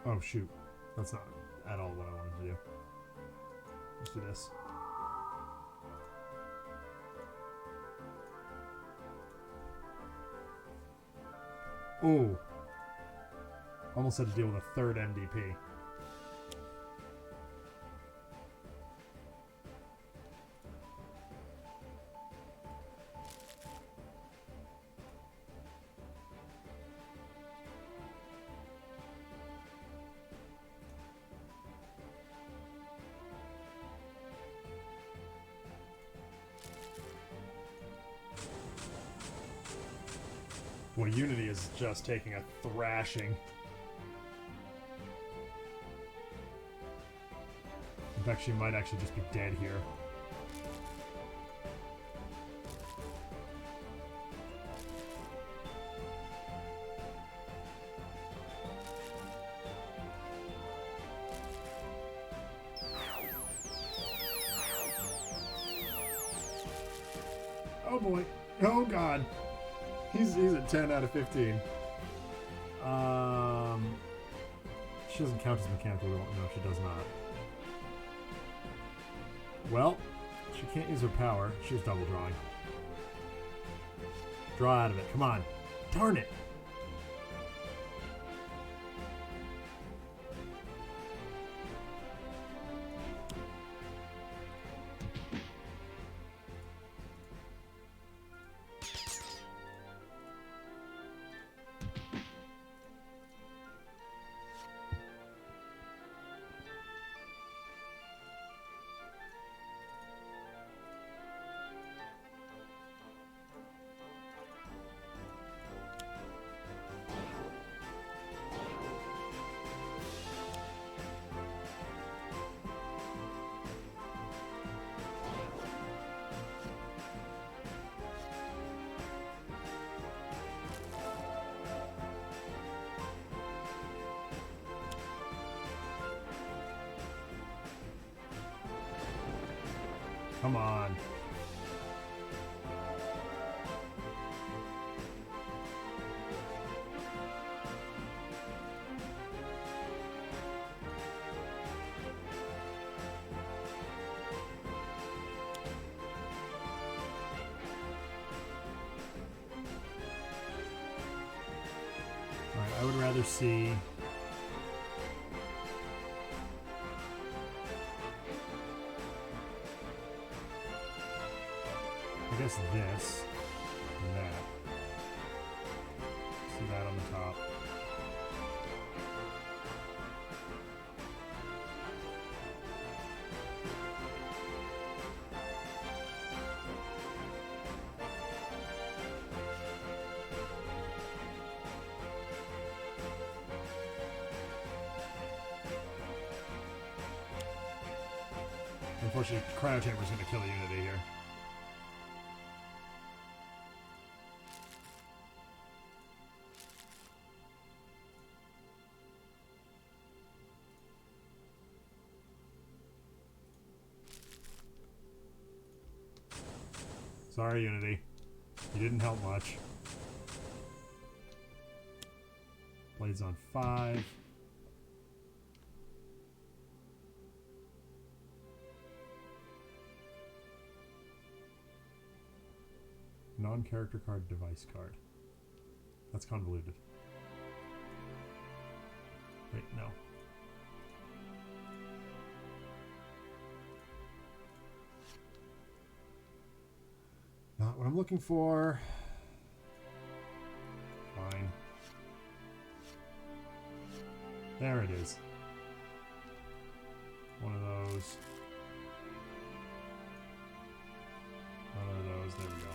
Oh shoot, that's not at all what I wanted to do. Let's do this. Oh, almost had to deal with a third MDP. Well, Unity is just taking a thrashing. In fact, she might actually just be dead here. Oh boy. Oh god. He's at 10 out of 15. She doesn't count as mechanical. No, she does not. Well, she can't use her power. She was double drawing. Draw out of it. Come on. Darn it. Come on. Alright, I would rather see... I guess this and that. See that on the top. Unfortunately, Cryo Chamber is going to kill Unity here. Sorry, Unity. You didn't help much. Blades on 5. Non-character card, device card. That's convoluted. Wait, no. Not what I'm looking for. Fine. There it is. One of those. One of those. There we go.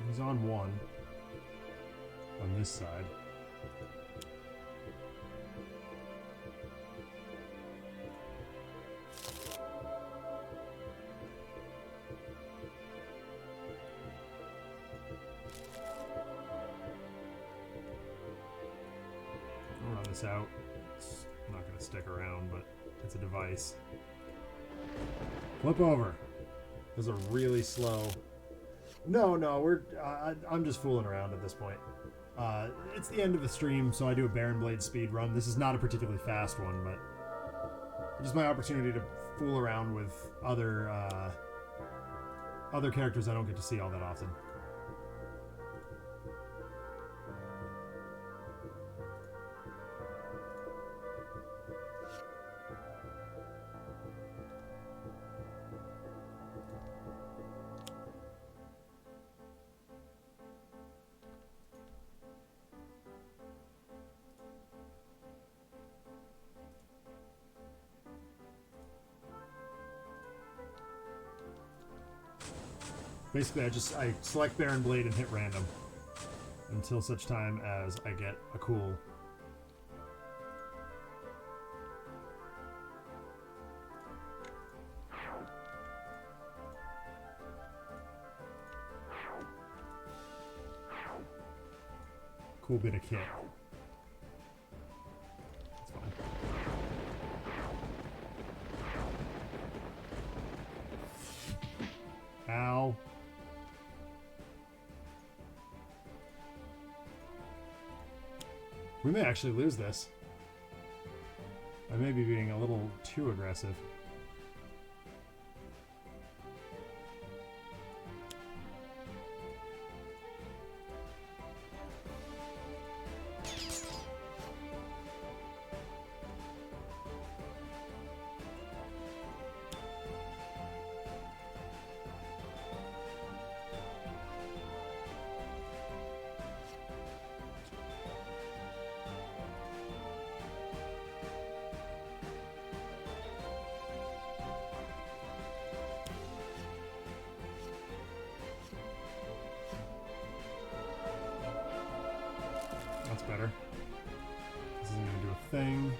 He's on one. On this side. I'll run this out. It's not going to stick around, but it's a device. Flip over. There's a really slow... No, I'm just fooling around at this point. It's the end of the stream, so I do a Baron Blade speed run. This is not a particularly fast one, but just my opportunity to fool around with other characters I don't get to see all that often. Basically, I select Baron Blade and hit random until such time as I get a cool. Cool bit of kit. That's fine. Ow. We may actually lose this. I may be being a little too aggressive. That's better. This isn't gonna do a thing.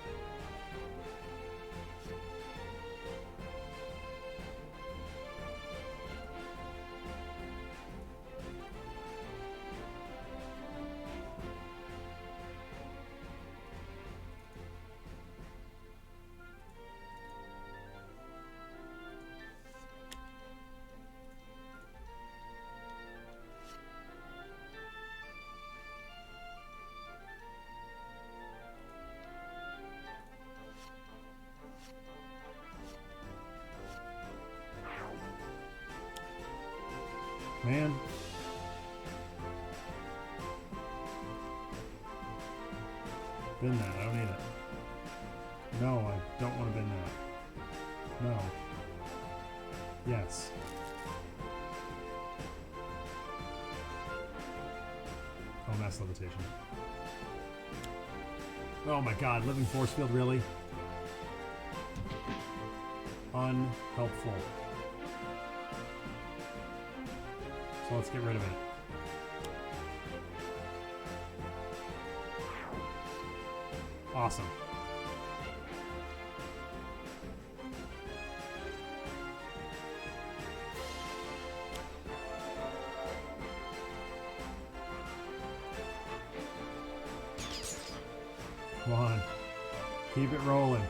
Man. Bin that. I don't need it. No, I don't want to bin that. No. Yes. Oh, mass levitation. Oh my god, living force field, really? Unhelpful. So let's get rid of it. Awesome. Come on. Keep it rolling.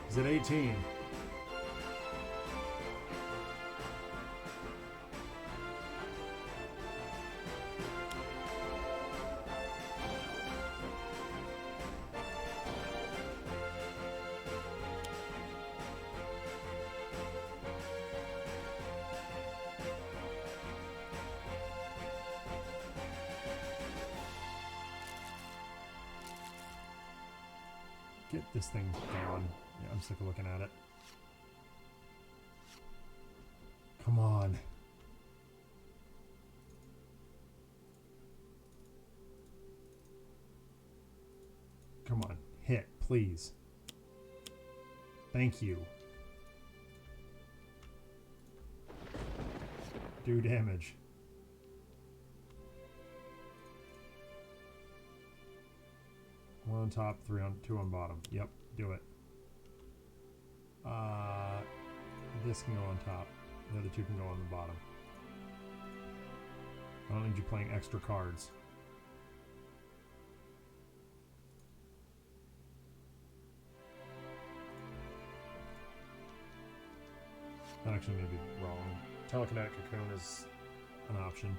Is it 18? Get this thing going. Yeah, I'm sick of looking at it. Come on. Come on. Hit, please. Thank you. Do damage. One on top, two on bottom. Yep, do it. This can go on top. The other two can go on the bottom. I don't need you playing extra cards. That actually may be wrong. Telekinetic Cocoon is an option.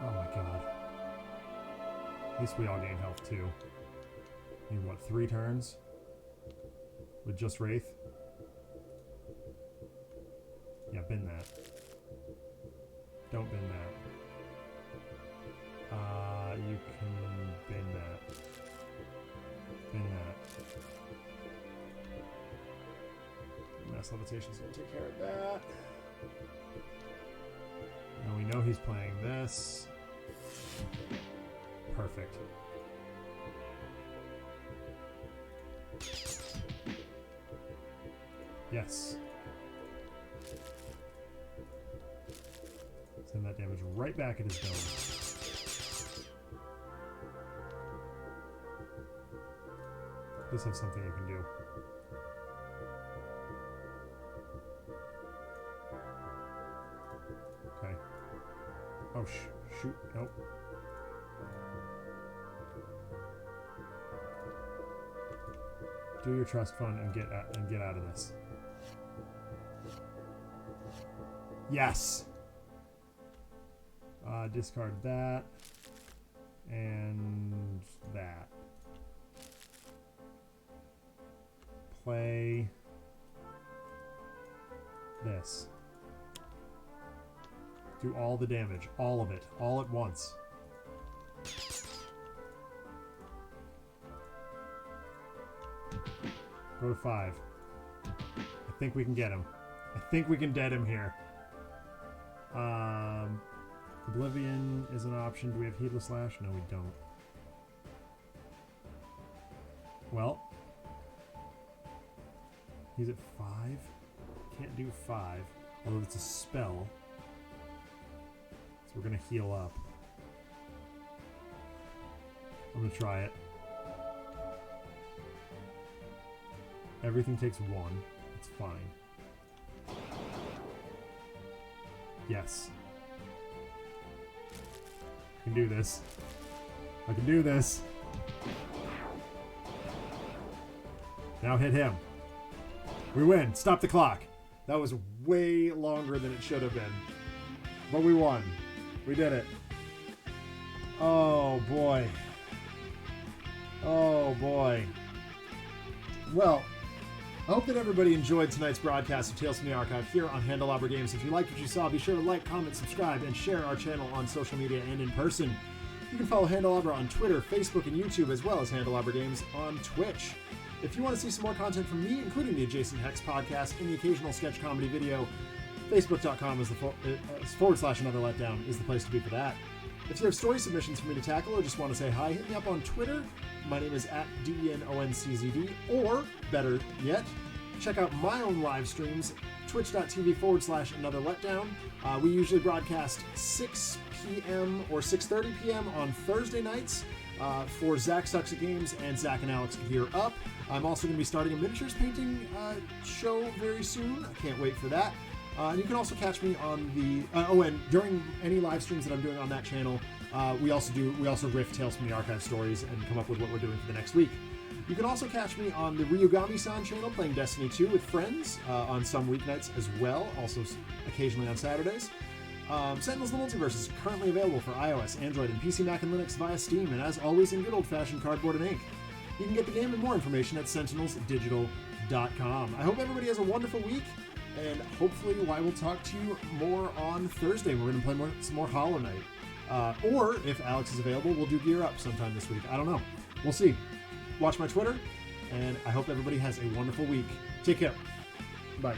Oh my god. At least we all gain health too. Need what, 3 turns? With just Wraith? Yeah, bin that. Don't bin that. You can bin that. Bin that. Mass Levitation's gonna take care of that. And we know he's playing this. Perfect. Yes. Send that damage right back at his dome. Please have something you can do. Okay. Oh, shoot. Nope. Do your trust fund and get out of this. Yes. Discard that and that. Play this. Do all the damage, all of it, all at once. Go to 5. I think we can get him. I think we can dead him here. Oblivion is an option. Do we have Heedless Lash? No, we don't. Well, he's at 5. Can't do 5, although it's a spell. So we're gonna heal up. I'm gonna try it. Everything takes 1. It's fine. Yes. I can do this. I can do this. Now hit him. We win. Stop the clock. That was way longer than it should have been. But we won. We did it. Oh, boy. Oh, boy. Well, I hope that everybody enjoyed tonight's broadcast of Tales from the Archive here on Handelabra Games. If you liked what you saw, be sure to like, comment, subscribe, and share our channel on social media and in person. You can follow Handelabra on Twitter, Facebook, and YouTube, as well as Handelabra Games on Twitch. If you want to see some more content from me, including the Adjacent Hex podcast and the occasional sketch comedy video, Facebook.com is the /Another Letdown is the place to be for that. If you have story submissions for me to tackle or just want to say hi, hit me up on Twitter. My name is @DENONCZD, or better yet, check out my own live streams, twitch.tv/Another Letdown. We usually broadcast 6 p.m. or 6:30 p.m. on Thursday nights for Zach Sucks at Games and Zach and Alex Gear Up. I'm also going to be starting a miniatures painting show very soon. I can't wait for that. And you can also catch me on the and during any live streams that I'm doing on that channel, we also riff Tales from the Archive stories and come up with what we're doing for the next week. You can also catch me on the Ryugami-san channel playing Destiny 2 with friends on some weeknights as well, also occasionally on Saturdays. Sentinels: The Multiverse is currently available for iOS, Android, and PC, Mac, and Linux via Steam, and as always in good old-fashioned cardboard and ink. You can get the game and more information at sentinelsdigital.com. I hope everybody has a wonderful week, and hopefully I will talk to you more on Thursday. We're going to play some more Hollow Knight. Or, if Alex is available, we'll do Gear Up sometime this week. I don't know. We'll see. Watch my Twitter, and I hope everybody has a wonderful week. Take care. Bye.